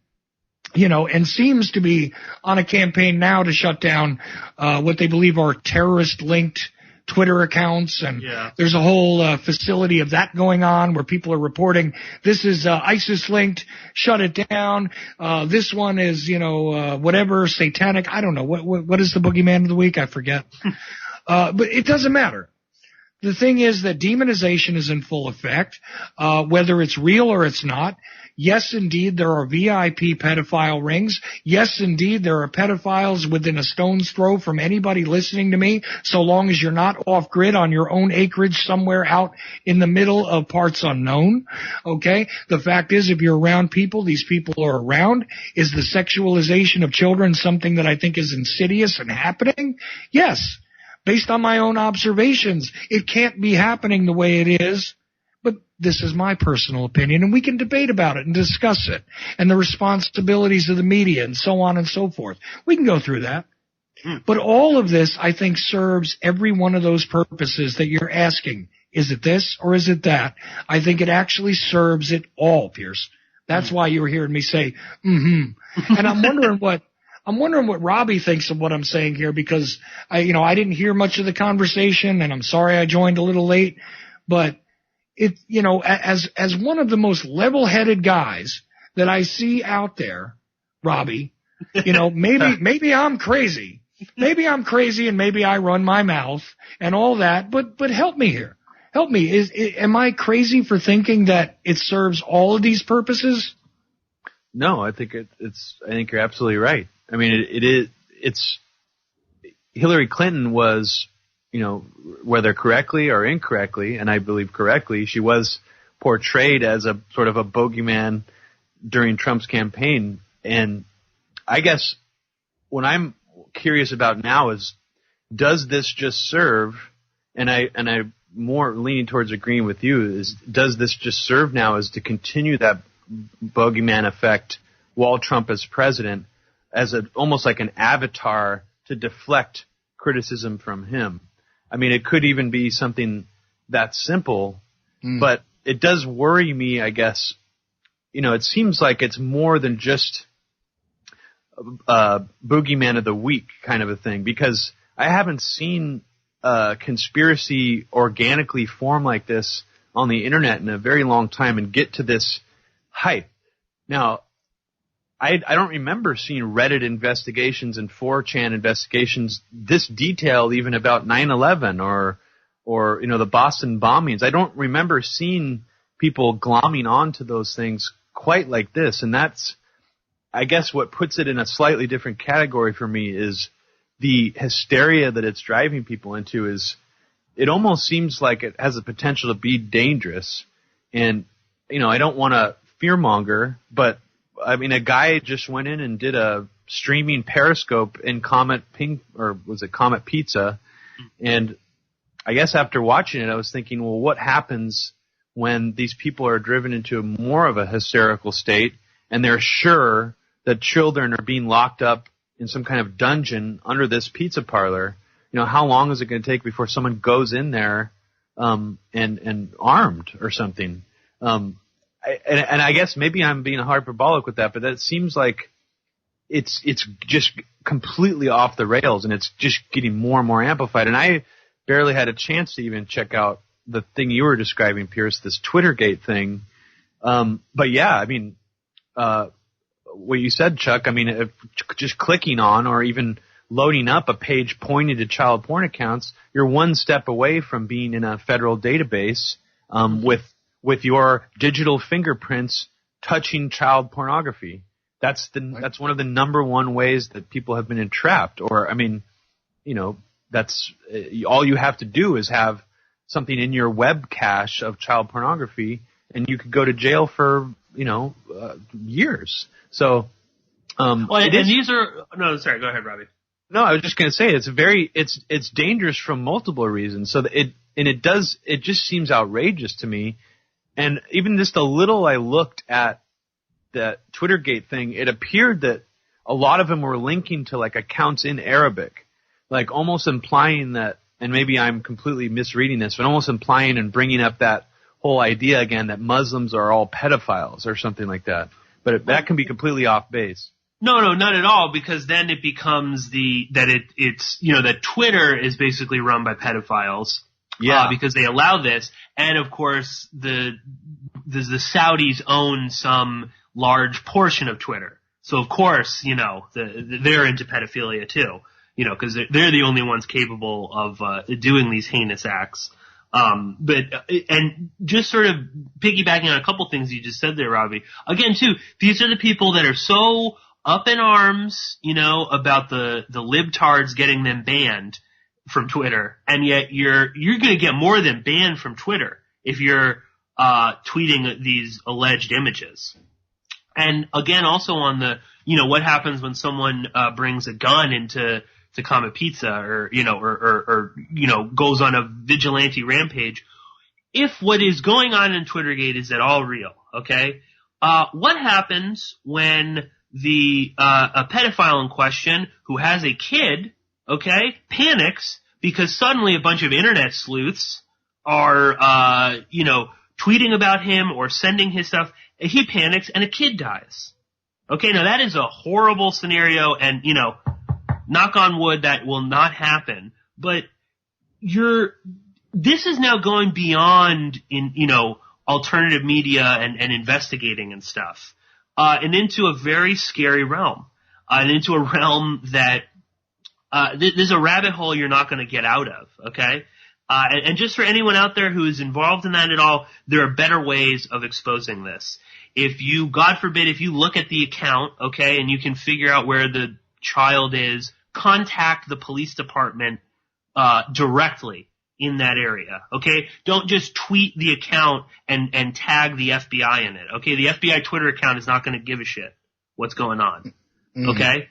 and seems to be on a campaign now to shut down what they believe are terrorist-linked Twitter accounts, and there's a whole facility of that going on where people are reporting this is ISIS linked, shut it down. This one is whatever satanic. I don't know what is the boogeyman of the week. I forget. But it doesn't matter. The thing is that demonization is in full effect, whether it's real or it's not. Yes, indeed, there are VIP pedophile rings. Yes, indeed, there are pedophiles within a stone's throw from anybody listening to me, so long as you're not off-grid on your own acreage somewhere out in the middle of parts unknown. Okay? The fact is, if you're around people, these people are around. Is the sexualization of children something that I think is insidious and happening? Yes. Based on my own observations, it can't be happening the way it is. But this is my personal opinion, and we can debate about it and discuss it, and the responsibilities of the media and so on and so forth. We can go through that. But all of this, I think, serves every one of those purposes that you're asking. Is it this or is it that? I think it actually serves it all, Pierce. That's why you're hearing me say, And I'm wondering what Robbie thinks of what I'm saying here, because I didn't hear much of the conversation, and I'm sorry I joined a little late, but it, as one of the most level-headed guys that I see out there, Robbie, maybe I'm crazy. Maybe I'm crazy and maybe I run my mouth and all that, but help me here. Help me. Am I crazy for thinking that it serves all of these purposes? No, I think I think you're absolutely right. I mean, it's Hillary Clinton was, whether correctly or incorrectly, and I believe correctly, she was portrayed as a sort of a bogeyman during Trump's campaign. And I guess what I'm curious about now is, does this just serve, and I'm more leaning towards agreeing with you, is does this just serve now as to continue that bogeyman effect while Trump is president, as almost like an avatar to deflect criticism from him? I mean, it could even be something that simple, but it does worry me, I guess. It seems like it's more than just boogeyman of the week kind of a thing, because I haven't seen conspiracy organically form like this on the internet in a very long time and get to this hype. Now, I don't remember seeing Reddit investigations and 4chan investigations this detailed, even about 9/11 or the Boston bombings. I don't remember seeing people glomming onto those things quite like this. And that's, I guess, what puts it in a slightly different category for me is the hysteria that it's driving people into. Is it almost seems like it has the potential to be dangerous. And, I don't want to fearmonger, but I mean, a guy just went in and did a streaming Periscope in Comet Pizza. And I guess after watching it, I was thinking, well, what happens when these people are driven into more of a hysterical state and they're sure that children are being locked up in some kind of dungeon under this pizza parlor? How long is it going to take before someone goes in there and armed or something? And I guess maybe I'm being hyperbolic with that, but that seems like it's just completely off the rails, and it's just getting more and more amplified. And I barely had a chance to even check out the thing you were describing, Pierce, this Twittergate thing. But yeah, I mean, what you said, Chuck, I mean, just clicking on or even loading up a page pointing to child porn accounts, you're one step away from being in a federal database with your digital fingerprints touching child pornography. That's one of the number one ways that people have been entrapped. Or, I mean, that's all you have to do is have something in your web cache of child pornography, and you could go to jail for, years. So, these are, no, sorry, go ahead, Robbie. No, I was just going to say it's dangerous from multiple reasons. So it just seems outrageous to me. And even just a little I looked at that Twittergate thing, it appeared that a lot of them were linking to like accounts in Arabic, like almost implying that, and maybe I'm completely misreading this, but almost implying and bringing up that whole idea again that Muslims are all pedophiles or something like that. But that can be completely off base. No, not at all, because then it becomes that Twitter is basically run by pedophiles. Yeah, because they allow this, and of course the Saudis own some large portion of Twitter, so of course they're into pedophilia too, because they're the only ones capable of doing these heinous acts. And just sort of piggybacking on a couple things you just said there, Robbie. Again, too, these are the people that are so up in arms, about the libtards getting them banned from Twitter, and yet you're going to get more than banned from Twitter if you're tweeting these alleged images. And again, also on the, what happens when someone brings a gun into Comet Pizza or goes on a vigilante rampage. If what is going on in Twittergate is at all real, okay? What happens when a pedophile in question who has a kid, okay, panics because suddenly a bunch of internet sleuths are, tweeting about him or sending his stuff. He panics and a kid dies. Okay, now that is a horrible scenario, and, knock on wood, that will not happen. But this is now going beyond alternative media and investigating and stuff, and into a very scary realm, and into a realm that, there's a rabbit hole you're not going to get out of, okay? And just for anyone out there who is involved in that at all, there are better ways of exposing this. If you, God forbid, if you look at the account, okay, and you can figure out where the child is, contact the police department directly in that area, okay? Don't just tweet the account and tag the FBI in it, okay? The FBI Twitter account is not going to give a shit what's going on, okay?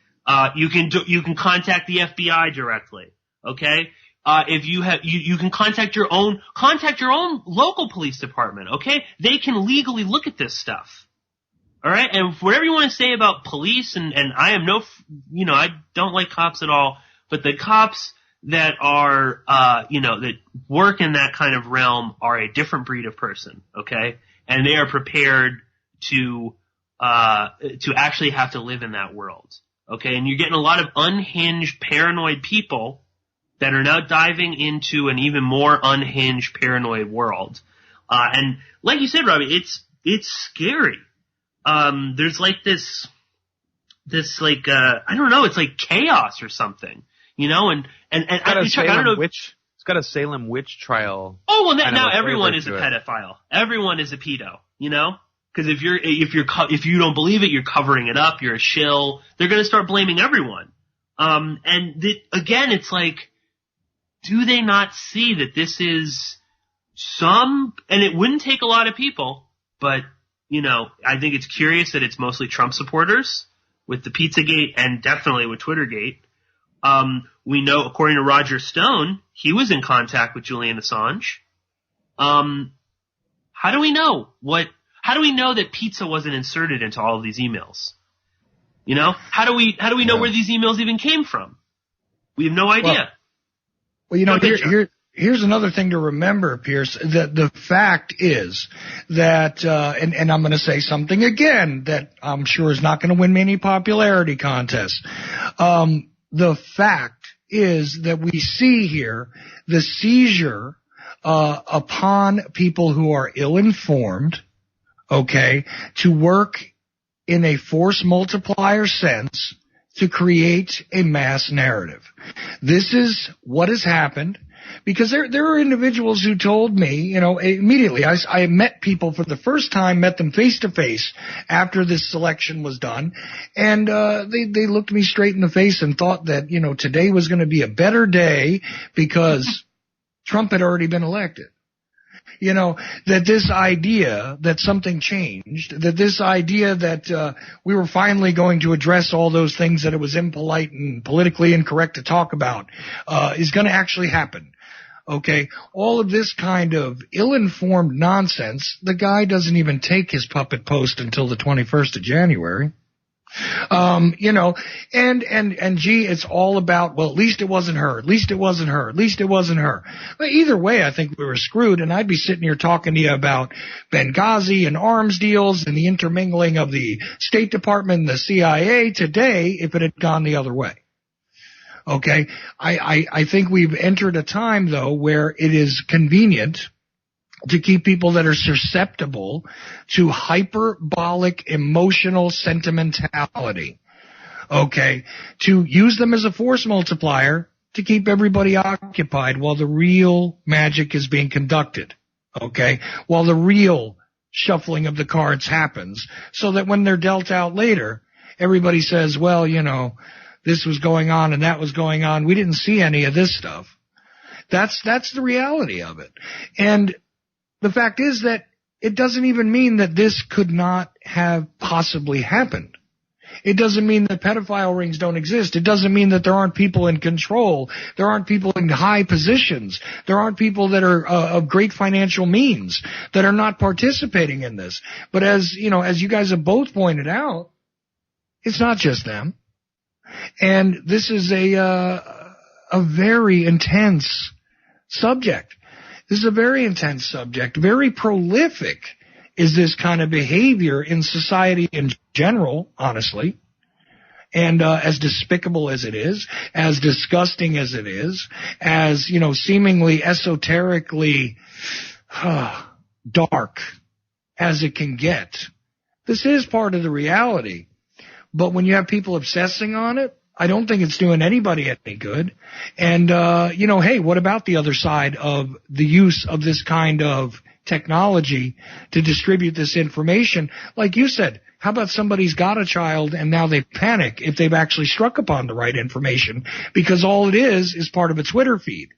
You can contact the FBI directly, okay? If you have, you can contact your own local police department, okay? They can legally look at this stuff. Alright? And whatever you want to say about police, and I am I don't like cops at all, but the cops that are, that work in that kind of realm are a different breed of person, okay? And they are prepared to actually have to live in that world, okay? And you're getting a lot of unhinged, paranoid people that are now diving into an even more unhinged, paranoid world. And like you said, Robbie, it's scary. There's like this like, I don't know, it's like chaos or something, and Chuck, I don't know. It's got a Salem witch trial. Oh, well, now everyone is a pedophile. Everyone is a pedo, Cause if you don't believe it, you're covering it up, you're a shill. They're gonna start blaming everyone. Again, it's like, do they not see that this is and it wouldn't take a lot of people, but, I think it's curious that it's mostly Trump supporters with the PizzaGate and definitely with Twittergate. We know, according to Roger Stone, he was in contact with Julian Assange. How do we know that pizza wasn't inserted into all of these emails? How do we know where these emails even came from? We have no idea. Well, here's another thing to remember, Pierce, that the fact is that, and I'm going to say something again that I'm sure is not going to win me any popularity contests. The fact is that we see here the seizure, upon people who are ill-informed, okay, to work in a force multiplier sense to create a mass narrative. This is what has happened, because there are individuals who told me, immediately. I met people for the first time, met them face to face after this selection was done, and they looked me straight in the face and thought that, today was going to be a better day because Trump had already been elected. That this idea that something changed, that this idea that we were finally going to address all those things that it was impolite and politically incorrect to talk about, is going to actually happen. Okay? All of this kind of ill-informed nonsense, the guy doesn't even take his puppet post until the 21st of January. And gee, it's all about, well, at least it wasn't her, at least it wasn't her, at least it wasn't her. But either way, I think we were screwed, and I'd be sitting here talking to you about Benghazi and arms deals and the intermingling of the State Department and the CIA today if it had gone the other way. Okay? I think we've entered a time, though, where it is convenient to keep people that are susceptible to hyperbolic emotional sentimentality, okay, to use them as a force multiplier to keep everybody occupied while the real magic is being conducted, okay? While the real shuffling of the cards happens, so that when they're dealt out later, everybody says, well, you know, this was going on and that was going on. We didn't see any of this stuff. That's the reality of it. And the fact is that it doesn't even mean that this could not have possibly happened. It doesn't mean that pedophile rings don't exist. It doesn't mean that there aren't people in control. There aren't people in high positions. There aren't people that are of great financial means that are not participating in this. But as you guys have both pointed out, it's not just them. And this is a very intense subject. This is a very intense subject. Very prolific is this kind of behavior in society in general, honestly. And as despicable as it is, as disgusting as it is, as, seemingly esoterically dark as it can get, this is part of the reality. But when you have people obsessing on it, I don't think it's doing anybody any good. And, hey, what about the other side of the use of this kind of technology to distribute this information? Like you said, how about somebody's got a child and now they panic if they've actually struck upon the right information, because all it is part of a Twitter feed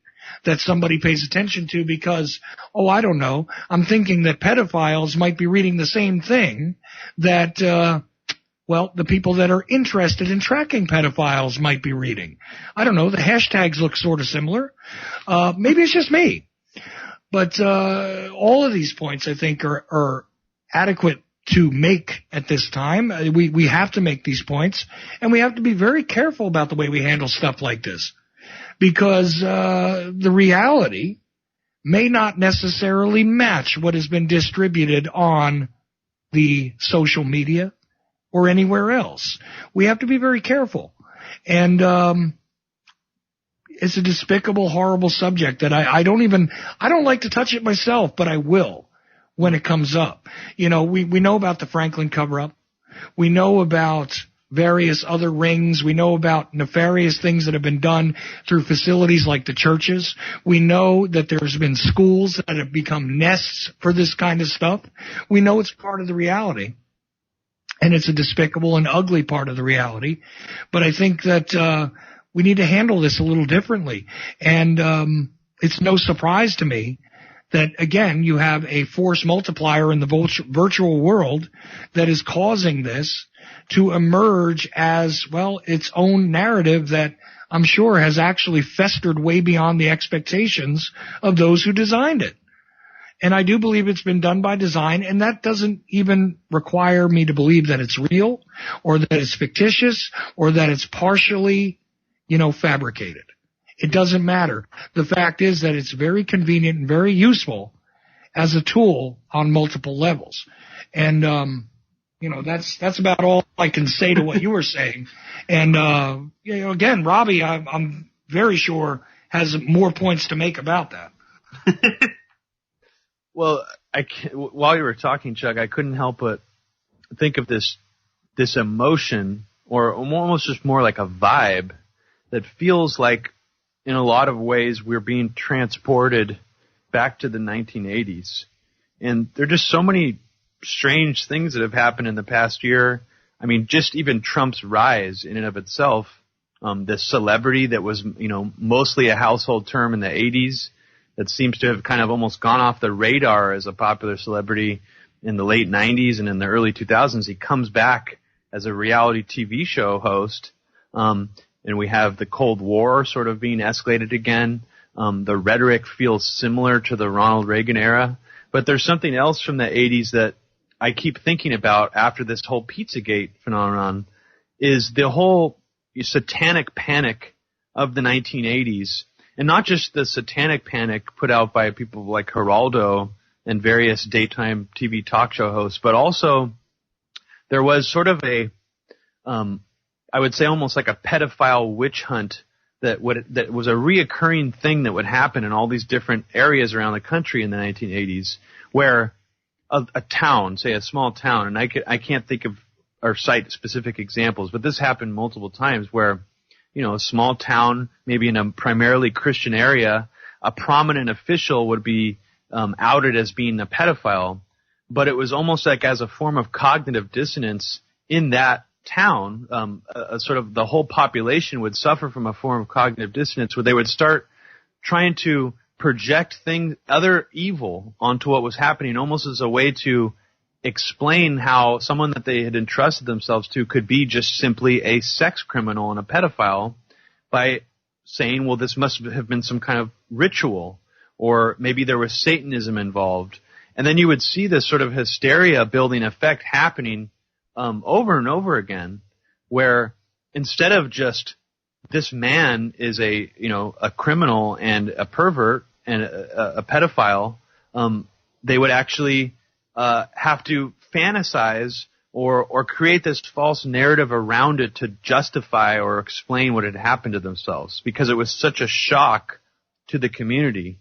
that somebody pays attention to because, I don't know, I'm thinking that pedophiles might be reading the same thing that, the people that are interested in tracking pedophiles might be reading. I don't know, the hashtags look sort of similar. Maybe it's just me. But all of these points, I think, are adequate to make at this time. We have to make these points, and we have to be very careful about the way we handle stuff like this, because the reality may not necessarily match what has been distributed on the social media or anywhere else. We have to be very careful. And it's a despicable, horrible subject that I don't like to touch it myself, but I will when it comes up. We know about the Franklin cover-up. We know about various other rings. We know about nefarious things that have been done through facilities like the churches. We know that there's been schools that have become nests for this kind of stuff. We know it's part of the reality. And it's a despicable and ugly part of the reality. But I think that we need to handle this a little differently. And it's no surprise to me that, again, you have a force multiplier in the virtual world that is causing this to emerge as, its own narrative that I'm sure has actually festered way beyond the expectations of those who designed it. And I do believe it's been done by design, and that doesn't even require me to believe that it's real or that it's fictitious or that it's partially, fabricated. It doesn't matter. The fact is that it's very convenient and very useful as a tool on multiple levels. And, that's about all I can say to what you were saying. And, again, Robbie, I'm very sure has more points to make about that. Well, while you were talking, Chuck, I couldn't help but think of this emotion, or almost just more like a vibe, that feels like, in a lot of ways, we're being transported back to the 1980s. And there are just so many strange things that have happened in the past year. I mean, just even Trump's rise in and of itself, the celebrity that was, mostly a household term in the 80s, that seems to have kind of almost gone off the radar as a popular celebrity in the late 90s and in the early 2000s. He comes back as a reality TV show host, and we have the Cold War sort of being escalated again. The rhetoric feels similar to the Ronald Reagan era. But there's something else from the 80s that I keep thinking about after this whole PizzaGate phenomenon, is the whole satanic panic of the 1980s. And not just the satanic panic put out by people like Geraldo and various daytime TV talk show hosts, but also there was sort of I would say almost like a pedophile witch hunt that was a reoccurring thing that would happen in all these different areas around the country in the 1980s, where a town, say a small town, and I can't think of or cite specific examples, but this happened multiple times, where a small town, maybe in a primarily Christian area, a prominent official would be outed as being a pedophile. But it was almost like as a form of cognitive dissonance in that town, sort of the whole population would suffer from a form of cognitive dissonance where they would start trying to project other evil onto what was happening, almost as a way to explain how someone that they had entrusted themselves to could be just simply a sex criminal and a pedophile by saying, well, this must have been some kind of ritual, or maybe there was Satanism involved. And then you would see this sort of hysteria building effect happening over and over again, where instead of just this man is a criminal and a pervert and a pedophile, they would actually have to fantasize or create this false narrative around it to justify or explain what had happened to themselves, because it was such a shock to the community.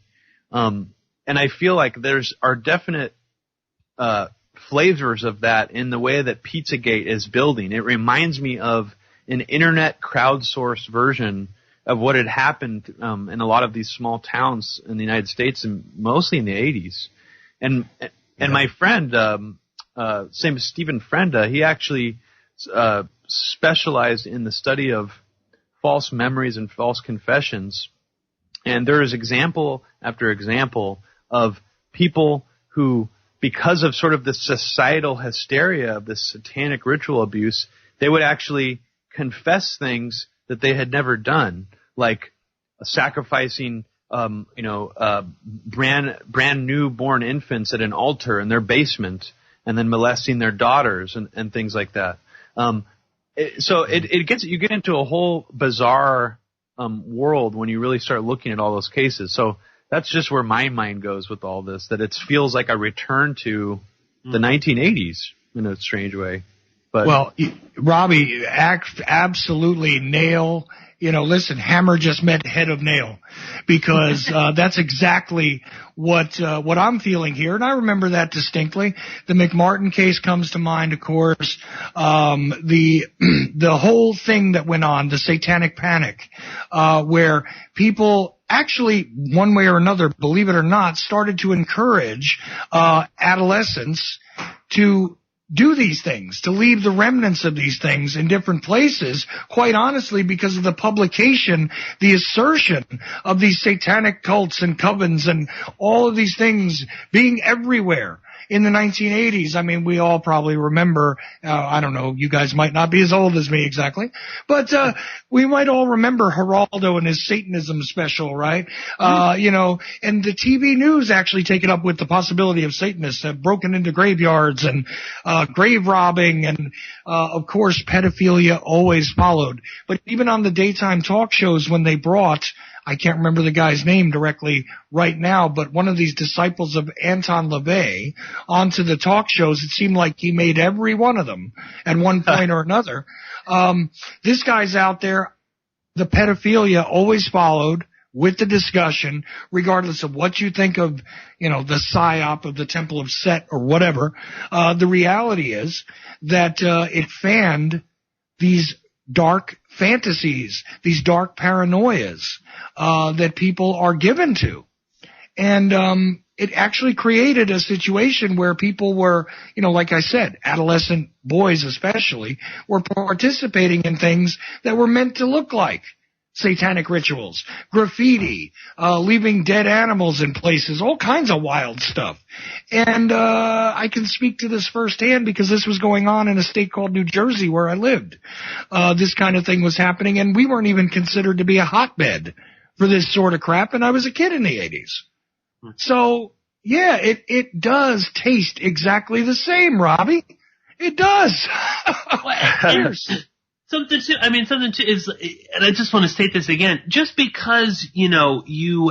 And I feel like are definite flavors of that in the way that PizzaGate is building. It reminds me of an internet crowdsourced version of what had happened in a lot of these small towns in the United States, and mostly in the 80s. And my friend, same as Stephen Frenda, he actually specialized in the study of false memories and false confessions. And there is example after example of people who, because of sort of the societal hysteria of this satanic ritual abuse, they would actually confess things that they had never done, like sacrificing brand new born infants at an altar in their basement, and then molesting their daughters and things like that. You get into a whole bizarre world when you really start looking at all those cases. So that's just where my mind goes with all this, that it feels like a return to the 1980s in a strange way. But well, Robbie, absolutely nail. Listen, hammer just met head of nail, because that's exactly what I'm feeling here, and I remember that distinctly. The McMartin case comes to mind, of course. The whole thing that went on, the Satanic Panic, where people actually, one way or another, believe it or not, started to encourage adolescents to do these things, to leave the remnants of these things in different places, quite honestly, because of the publication, the assertion of these satanic cults and covens and all of these things being everywhere. In the 1980s, I mean, we all probably remember, I don't know, you guys might not be as old as me exactly, but we might all remember Geraldo and his Satanism special, right? And the TV news actually taken up with the possibility of Satanists have broken into graveyards and grave robbing, and of course pedophilia always followed. But even on the daytime talk shows, when they brought, I can't remember the guy's name directly right now, but one of these disciples of Anton LaVey onto the talk shows, it seemed like he made every one of them at one point or another. This guy's out there. The pedophilia always followed with the discussion, regardless of what you think of, the psyop of the Temple of Set or whatever. The reality is that it fanned these dark fantasies, these dark paranoias that people are given to. And it actually created a situation where people were, like I said, adolescent boys especially, were participating in things that were meant to look like satanic rituals, graffiti, leaving dead animals in places, all kinds of wild stuff. And I can speak to this firsthand because this was going on in a state called New Jersey where I lived. This kind of thing was happening, and we weren't even considered to be a hotbed for this sort of crap, and I was a kid in the 80s. So, yeah, it does taste exactly the same, Robbie. It does. Something to is, and I just want to state this again, just because, you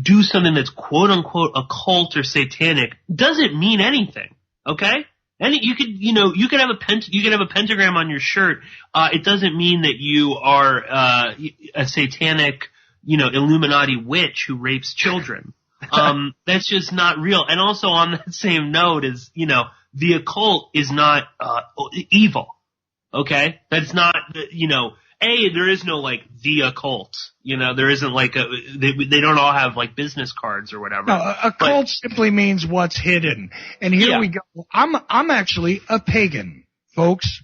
do something that's quote unquote occult or satanic doesn't mean anything, okay? And you could have a pentagram on your shirt. It doesn't mean that you are, a satanic, Illuminati witch who rapes children. That's just not real. And also on that same note is, the occult is not, evil. Okay? That's not, there is no like the occult. There isn't like they don't all have like business cards or whatever. No, a cult simply means what's hidden. And here we go. I'm actually a pagan, folks.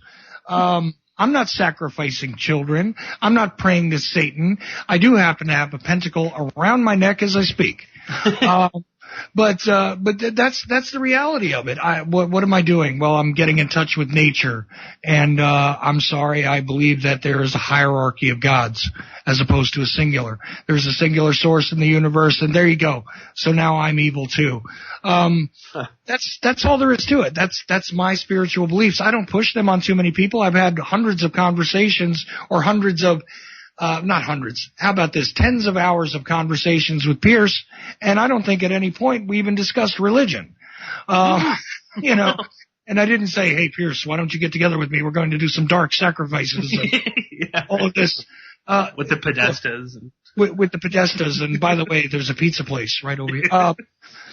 I'm not sacrificing children. I'm not praying to Satan. I do happen to have a pentacle around my neck as I speak. But that's the reality of it. What am I doing? Well, I'm getting in touch with nature, and I'm sorry, I believe that there is a hierarchy of gods as opposed to a singular. There's a singular source in the universe, and there you go. So now I'm evil too. That's all there is to it. That's my spiritual beliefs. I don't push them on too many people. I've had hundreds of conversations, or hundreds of not hundreds. How about this? Tens of hours of conversations with Pierce, and I don't think at any point we even discussed religion. And I didn't say, hey, Pierce, why don't you get together with me? We're going to do some dark sacrifices and all of this. With the Podestas. With the Podestas. And by the way, there's a pizza place right over here.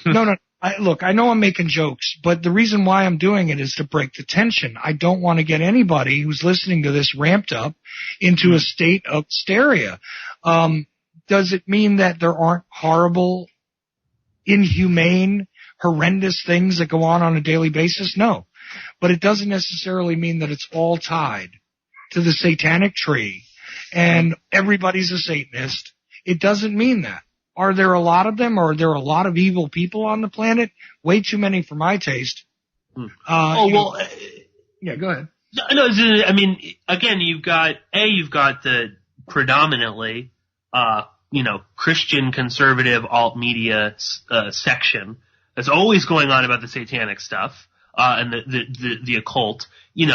No. Look, I know I'm making jokes, but the reason why I'm doing it is to break the tension. I don't want to get anybody who's listening to this ramped up into a state of hysteria. Does it mean that there aren't horrible, inhumane, horrendous things that go on a daily basis? No. But it doesn't necessarily mean that it's all tied to the satanic tree and everybody's a Satanist. It doesn't mean that. Are there a lot of them? Or are there a lot of evil people on the planet? Way too many for my taste. Yeah, go ahead. No, I mean, again, you've got the predominantly, Christian conservative alt media section that's always going on about the satanic stuff and the occult. You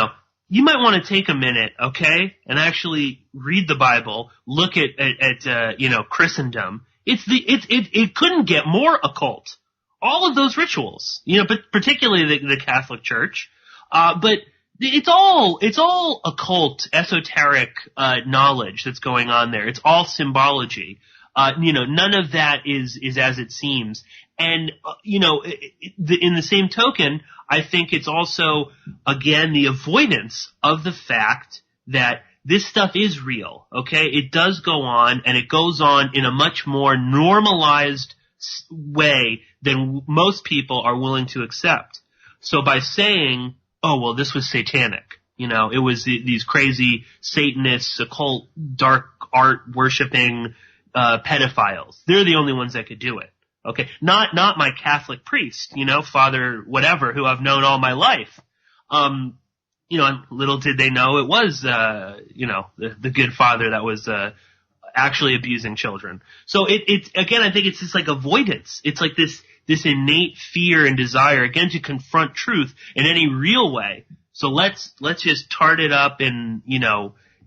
might want to take a minute, okay, and actually read the Bible, look at Christendom. It couldn't get more occult. All of those rituals, but particularly the Catholic Church, but it's all occult, esoteric knowledge that's going on there. It's all symbology. None of that is as it seems. And in the same token, I think it's also again the avoidance of the fact that this stuff is real, okay? It does go on, and it goes on in a much more normalized way than most people are willing to accept. So by saying, oh, well, this was satanic, it was these crazy Satanists, occult, dark art worshipping pedophiles. They're the only ones that could do it, okay? Not my Catholic priest, Father whatever, who I've known all my life. And little did they know it was, the good father that was, actually abusing children. So it's again, I think it's just like avoidance. It's like this innate fear and desire, again, to confront truth in any real way. So let's just tart it up in,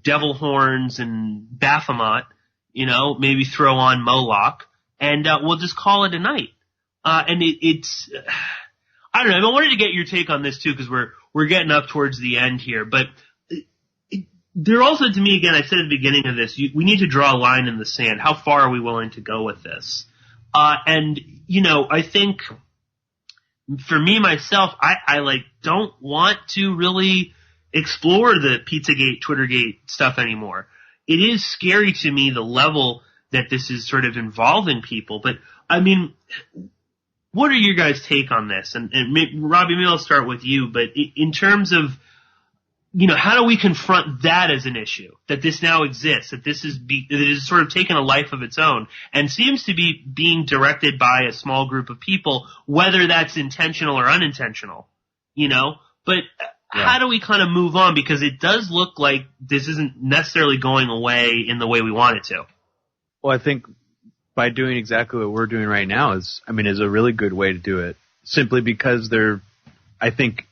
devil horns and Baphomet, maybe throw on Moloch, and, we'll just call it a night. And it's, I don't know, I wanted to get your take on this too, because we're getting up towards the end here, but there also, to me, again, I said at the beginning of this, we need to draw a line in the sand. How far are we willing to go with this? And, I think for me, myself, I don't want to really explore the PizzaGate, Twittergate stuff anymore. It is scary to me, the level that this is sort of involving people, but I mean, what are your guys' take on this? And Robbie, maybe I'll start with you, but in terms of, how do we confront that as an issue? That this now exists, that that it is sort of taken a life of its own and seems to be being directed by a small group of people, whether that's intentional or unintentional, But how do we kind of move on? Because it does look like this isn't necessarily going away in the way we want it to. Well, I think by doing exactly what we're doing right now is a really good way to do it, simply because I think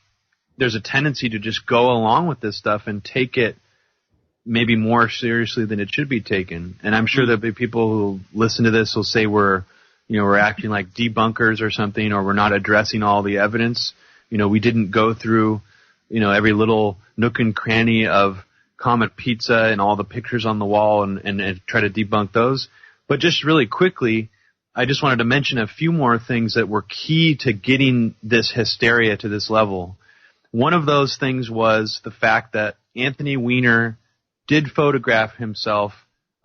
there's a tendency to just go along with this stuff and take it maybe more seriously than it should be taken. And I'm sure there'll be people who listen to this will say we're acting like debunkers or something, or we're not addressing all the evidence. We didn't go through, every little nook and cranny of Comet Pizza and all the pictures on the wall and try to debunk those. But just really quickly, I just wanted to mention a few more things that were key to getting this hysteria to this level. One of those things was the fact that Anthony Weiner did photograph himself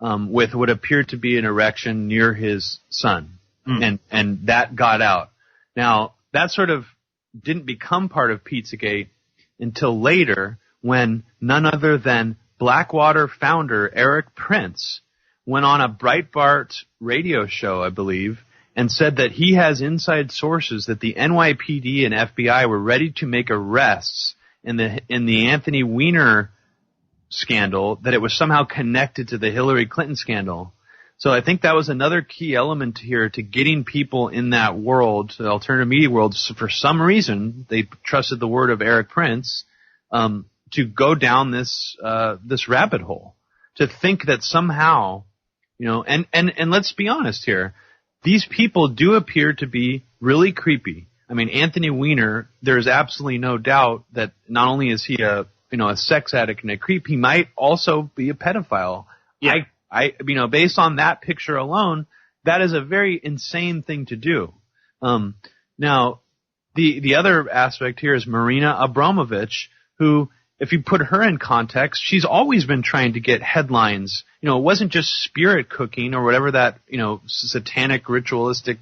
with what appeared to be an erection near his son, and that got out. Now, that sort of didn't become part of Pizzagate until later, when none other than Blackwater founder Eric Prince went on a Breitbart radio show, I believe, and said that he has inside sources that the NYPD and FBI were ready to make arrests in the Anthony Weiner scandal, that it was somehow connected to the Hillary Clinton scandal. So I think that was another key element here to getting people in that world, the alternative media world. So for some reason, they trusted the word of Eric Prince to go down this rabbit hole, to think that somehow, and let's be honest here, these people do appear to be really creepy. I mean, Anthony Weiner, there's absolutely no doubt that not only is he a sex addict and a creep, he might also be a pedophile. Yeah. Based on that picture alone, that is a very insane thing to do. Now, the other aspect here is Marina Abramovich, who, if you put her in context, she's always been trying to get headlines. It wasn't just spirit cooking or whatever that, satanic ritualistic,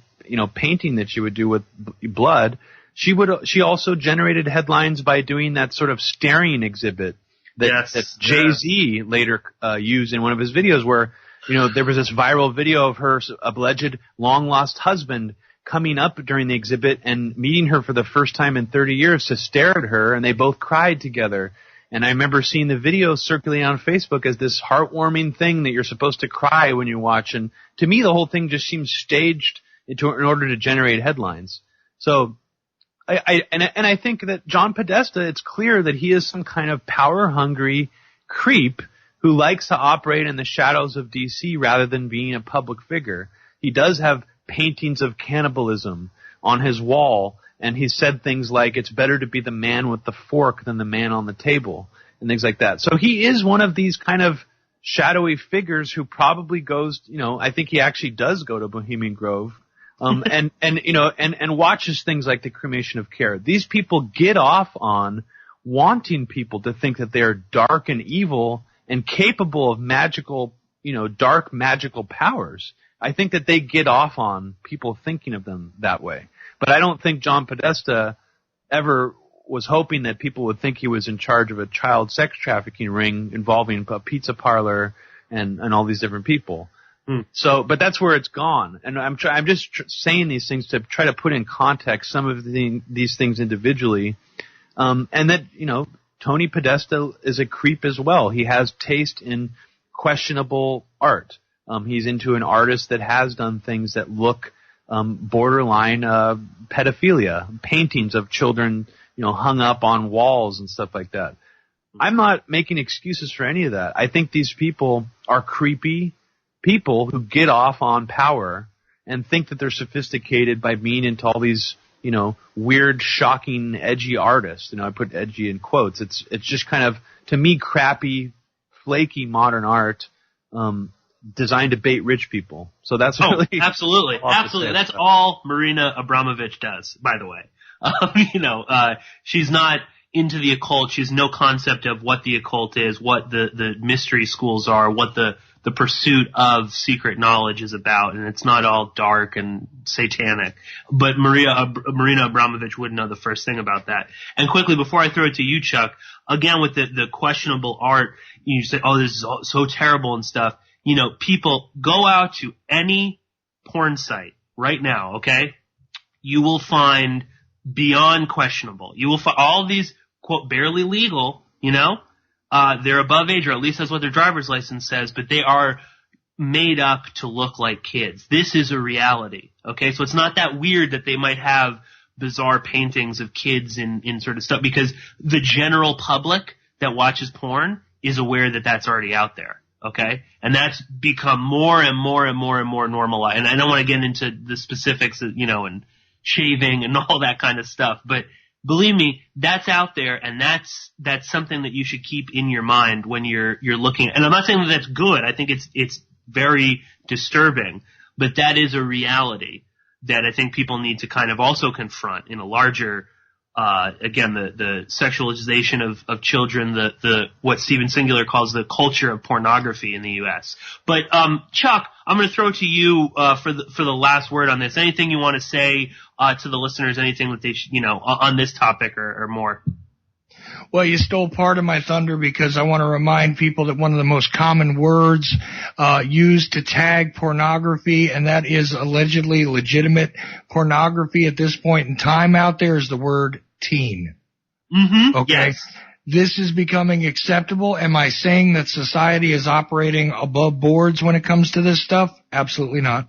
painting that she would do with blood. She also generated headlines by doing that sort of staring exhibit that Jay-Z later used in one of his videos, where, there was this viral video of her alleged long-lost husband coming up during the exhibit and meeting her for the first time in 30 years to stare at her, and they both cried together. And I remember seeing the video circulating on Facebook as this heartwarming thing that you're supposed to cry when you watch. And to me, the whole thing just seems staged in order to generate headlines. So I think that John Podesta, it's clear that he is some kind of power-hungry creep who likes to operate in the shadows of D.C. rather than being a public figure. He does have paintings of cannibalism on his wall, and he said things like, it's better to be the man with the fork than the man on the table, and things like that. So he is one of these kind of shadowy figures who probably goes, I think he actually does go to Bohemian Grove, and watches things like the cremation of care. These people get off on wanting people to think that they are dark and evil and capable of magical, dark magical powers. I think that they get off on people thinking of them that way. But I don't think John Podesta ever was hoping that people would think he was in charge of a child sex trafficking ring involving a pizza parlor and all these different people. So, but that's where it's gone. And I'm just saying these things to try to put in context some of these things individually. And that, Tony Podesta is a creep as well. He has taste in questionable art. He's into an artist that has done things that look borderline pedophilia, paintings of children, hung up on walls and stuff like that. I'm not making excuses for any of that. I think these people are creepy people who get off on power and think that they're sophisticated by being into all these, weird, shocking, edgy artists. I put edgy in quotes. It's just kind of, to me, crappy, flaky modern art, designed to bait rich people. So that's really absolutely. That's all Marina Abramovich does, by the way. She's not into the occult. She has no concept of what the occult is, what the mystery schools are, what the pursuit of secret knowledge is about, and it's not all dark and satanic. But Marina Abramovich wouldn't know the first thing about that. And quickly, before I throw it to you, Chuck, again with the questionable art, you say, oh, this is so terrible and stuff. People, go out to any porn site right now, okay? You will find beyond questionable. You will find all these, quote, barely legal, they're above age, or at least that's what their driver's license says, but they are made up to look like kids. This is a reality, okay? So it's not that weird that they might have bizarre paintings of kids in sort of stuff, because the general public that watches porn is aware that that's already out there. Okay? And that's become more and more and more and more normalized. And I don't want to get into the specifics of, and shaving and all that kind of stuff, but believe me, that's out there, and that's something that you should keep in your mind when you're looking. And I'm not saying that that's good. I think it's very disturbing, but that is a reality that I think people need to kind of also confront in a larger again, the sexualization of children, the what Steven Singular calls the culture of pornography in the U.S. But Chuck, I'm going to throw to you for the last word on this. Anything you want to say to the listeners? Anything that they should, on this topic or more? Well, you stole part of my thunder because I want to remind people that one of the most common words used to tag pornography, and that is allegedly legitimate pornography at this point in time out there, is the word teen. Mm-hmm. Okay. Yes. This is becoming acceptable. Am I saying that society is operating above boards when it comes to this stuff? Absolutely not.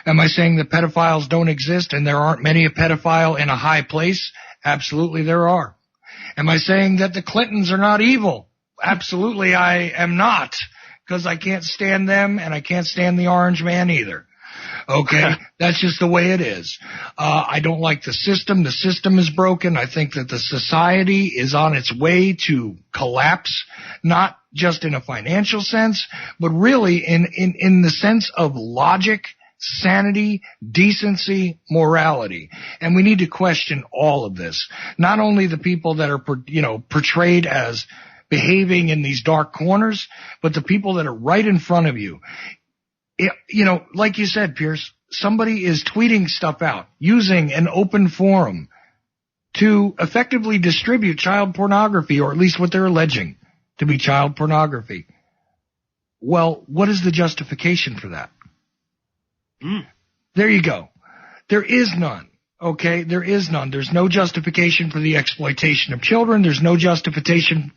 Am I saying that pedophiles don't exist and there aren't many a pedophile in a high place? Absolutely there are. Am I saying that the Clintons are not evil? Absolutely I am not, because I can't stand them and I can't stand the orange man either. Okay? That's just the way it is. I don't like the system. The system is broken. I think that the society is on its way to collapse, not just in a financial sense, but really in the sense of logic, sanity, decency, morality. And we need to question all of this. Not only the people that are, portrayed as behaving in these dark corners, but the people that are right in front of you. Like you said, Pierce, somebody is tweeting stuff out, using an open forum to effectively distribute child pornography, or at least what they're alleging to be child pornography. Well, what is the justification for that? There you go. There is none. Okay? There is none. There's no justification for the exploitation of children. There's no justification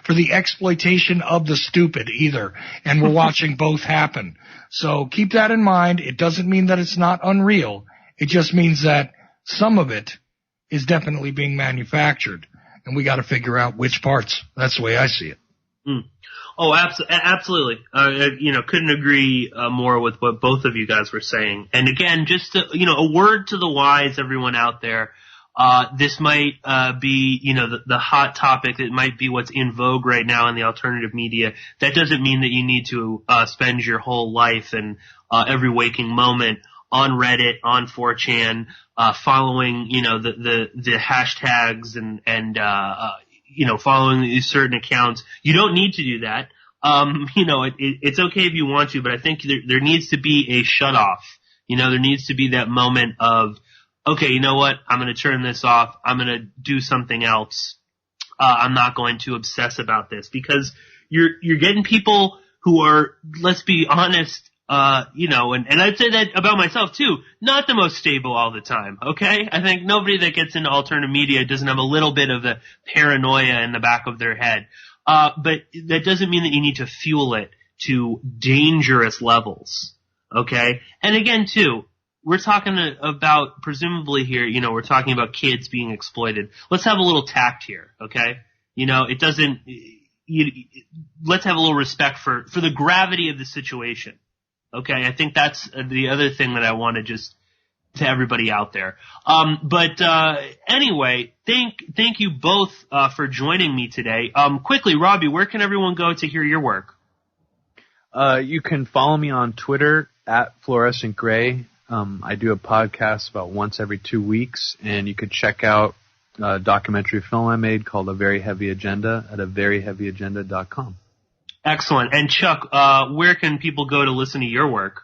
for the exploitation of the stupid either. And we're watching both happen. So keep that in mind. It doesn't mean that it's not unreal. It just means that some of it is definitely being manufactured. And we got to figure out which parts. That's the way I see it. Oh, absolutely. Couldn't agree more with what both of you guys were saying. And again, just a word to the wise, everyone out there. This might be, the hot topic. It might be what's in vogue right now in the alternative media. That doesn't mean that you need to spend your whole life and every waking moment on Reddit, on 4chan, following, the hashtags and following these certain accounts. You don't need to do that. It's okay if you want to, but I think there needs to be a shut off. There needs to be that moment of, okay, you know what? I'm going to turn this off. I'm going to do something else. I'm not going to obsess about this, because you're getting people who are, let's be honest, and I'd say that about myself too, not the most stable all the time, okay? I think nobody that gets into alternative media doesn't have a little bit of the paranoia in the back of their head. But that doesn't mean that you need to fuel it to dangerous levels, okay? And again too, we're talking about, presumably here, we're talking about kids being exploited. Let's have a little tact here, okay? Let's have a little respect for the gravity of the situation. Okay, I think that's the other thing that I want to just to everybody out there. Anyway, thank you both for joining me today. Quickly, Robbie, where can everyone go to hear your work? You can follow me on Twitter at Fluorescent Gray. I do a podcast about once every 2 weeks, and you could check out a documentary film I made called A Very Heavy Agenda at averyheavyagenda.com. Excellent. And Chuck, where can people go to listen to your work?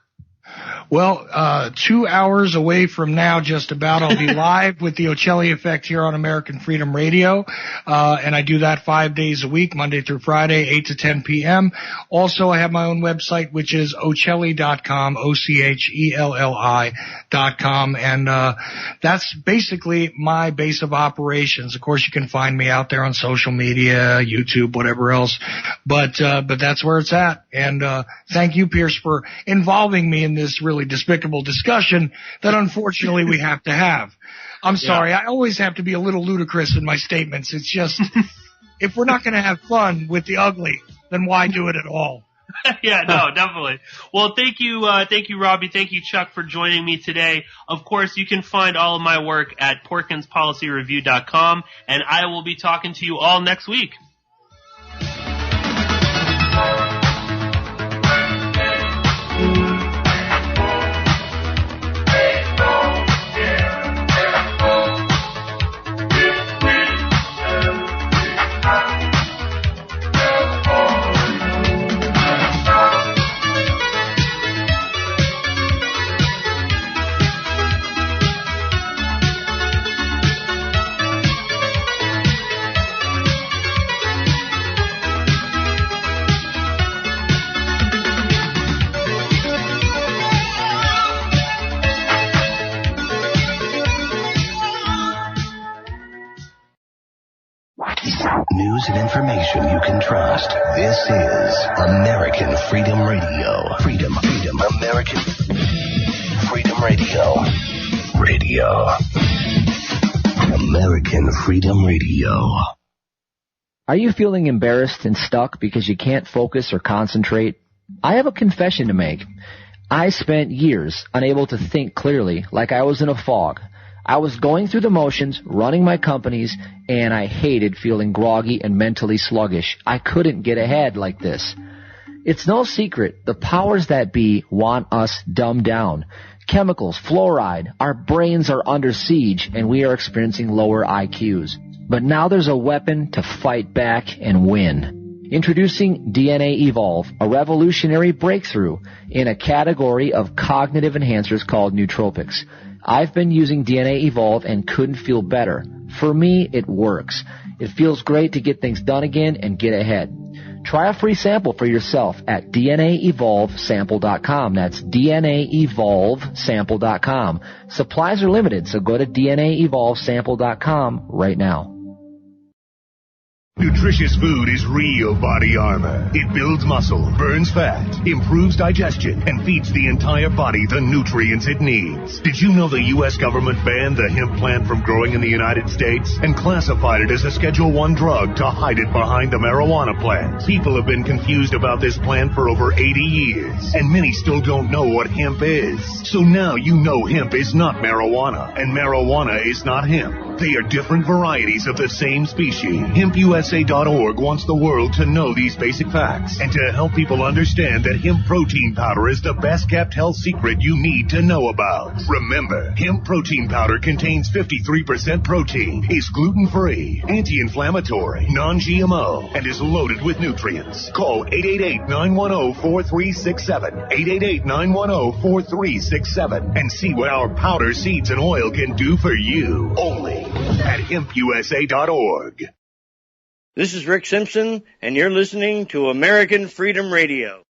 Well, 2 hours away from now, just about, I'll be live with the Ochelli Effect here on American Freedom Radio. And I do that 5 days a week, Monday through Friday, 8 to 10 p.m. Also, I have my own website, which is Ochelli.com, Ochelli.com. And, that's basically my base of operations. Of course, you can find me out there on social media, YouTube, whatever else. But that's where it's at. And, thank you, Pierce, for involving me in this really despicable discussion that unfortunately we have to have. I'm sorry, I always have to be a little ludicrous in my statements. It's just, if we're not going to have fun with the ugly, then why do it at all? Yeah, no, definitely. Well, thank you, Robbie. Thank you, Chuck, for joining me today. Of course, you can find all of my work at PorkinsPolicyReview.com, and I will be talking to you all next week. news and information you can trust. This is American Freedom Radio. Freedom, American Freedom Radio. American Freedom Radio. Are you feeling embarrassed and stuck because you can't focus or concentrate? I have a confession to make. I spent years unable to think clearly, like I was in a fog. I was going through the motions, running my companies, and I hated feeling groggy and mentally sluggish. I couldn't get ahead like this. It's no secret, the powers that be want us dumbed down. Chemicals, fluoride, our brains are under siege, and we are experiencing lower IQs. But now there's a weapon to fight back and win. Introducing DNA Evolve, a revolutionary breakthrough in a category of cognitive enhancers called nootropics. I've been using DNA Evolve and couldn't feel better. For me, it works. It feels great to get things done again and get ahead. Try a free sample for yourself at DNAEvolveSample.com. That's DNAEvolveSample.com. Supplies are limited, so go to DNAEvolveSample.com right now. Nutritious food is real body armor. It builds muscle, burns fat, improves digestion, and feeds the entire body the nutrients it needs. Did you know the U.S. government banned the hemp plant from growing in the United States and classified it as a Schedule I drug to hide it behind the marijuana plant? People have been confused about this plant for over 80 years, and many still don't know what hemp is. So now you know hemp is not marijuana, and marijuana is not hemp. They are different varieties of the same species. HempUSA.org wants the world to know these basic facts and to help people understand that hemp protein powder is the best-kept health secret you need to know about. Remember, hemp protein powder contains 53% protein, is gluten-free, anti-inflammatory, non-GMO, and is loaded with nutrients. Call 888-910-4367, 888-910-4367, and see what our powder, seeds, and oil can do for you. Only at HempUSA.org. This is Rick Simpson, and you're listening to American Freedom Radio.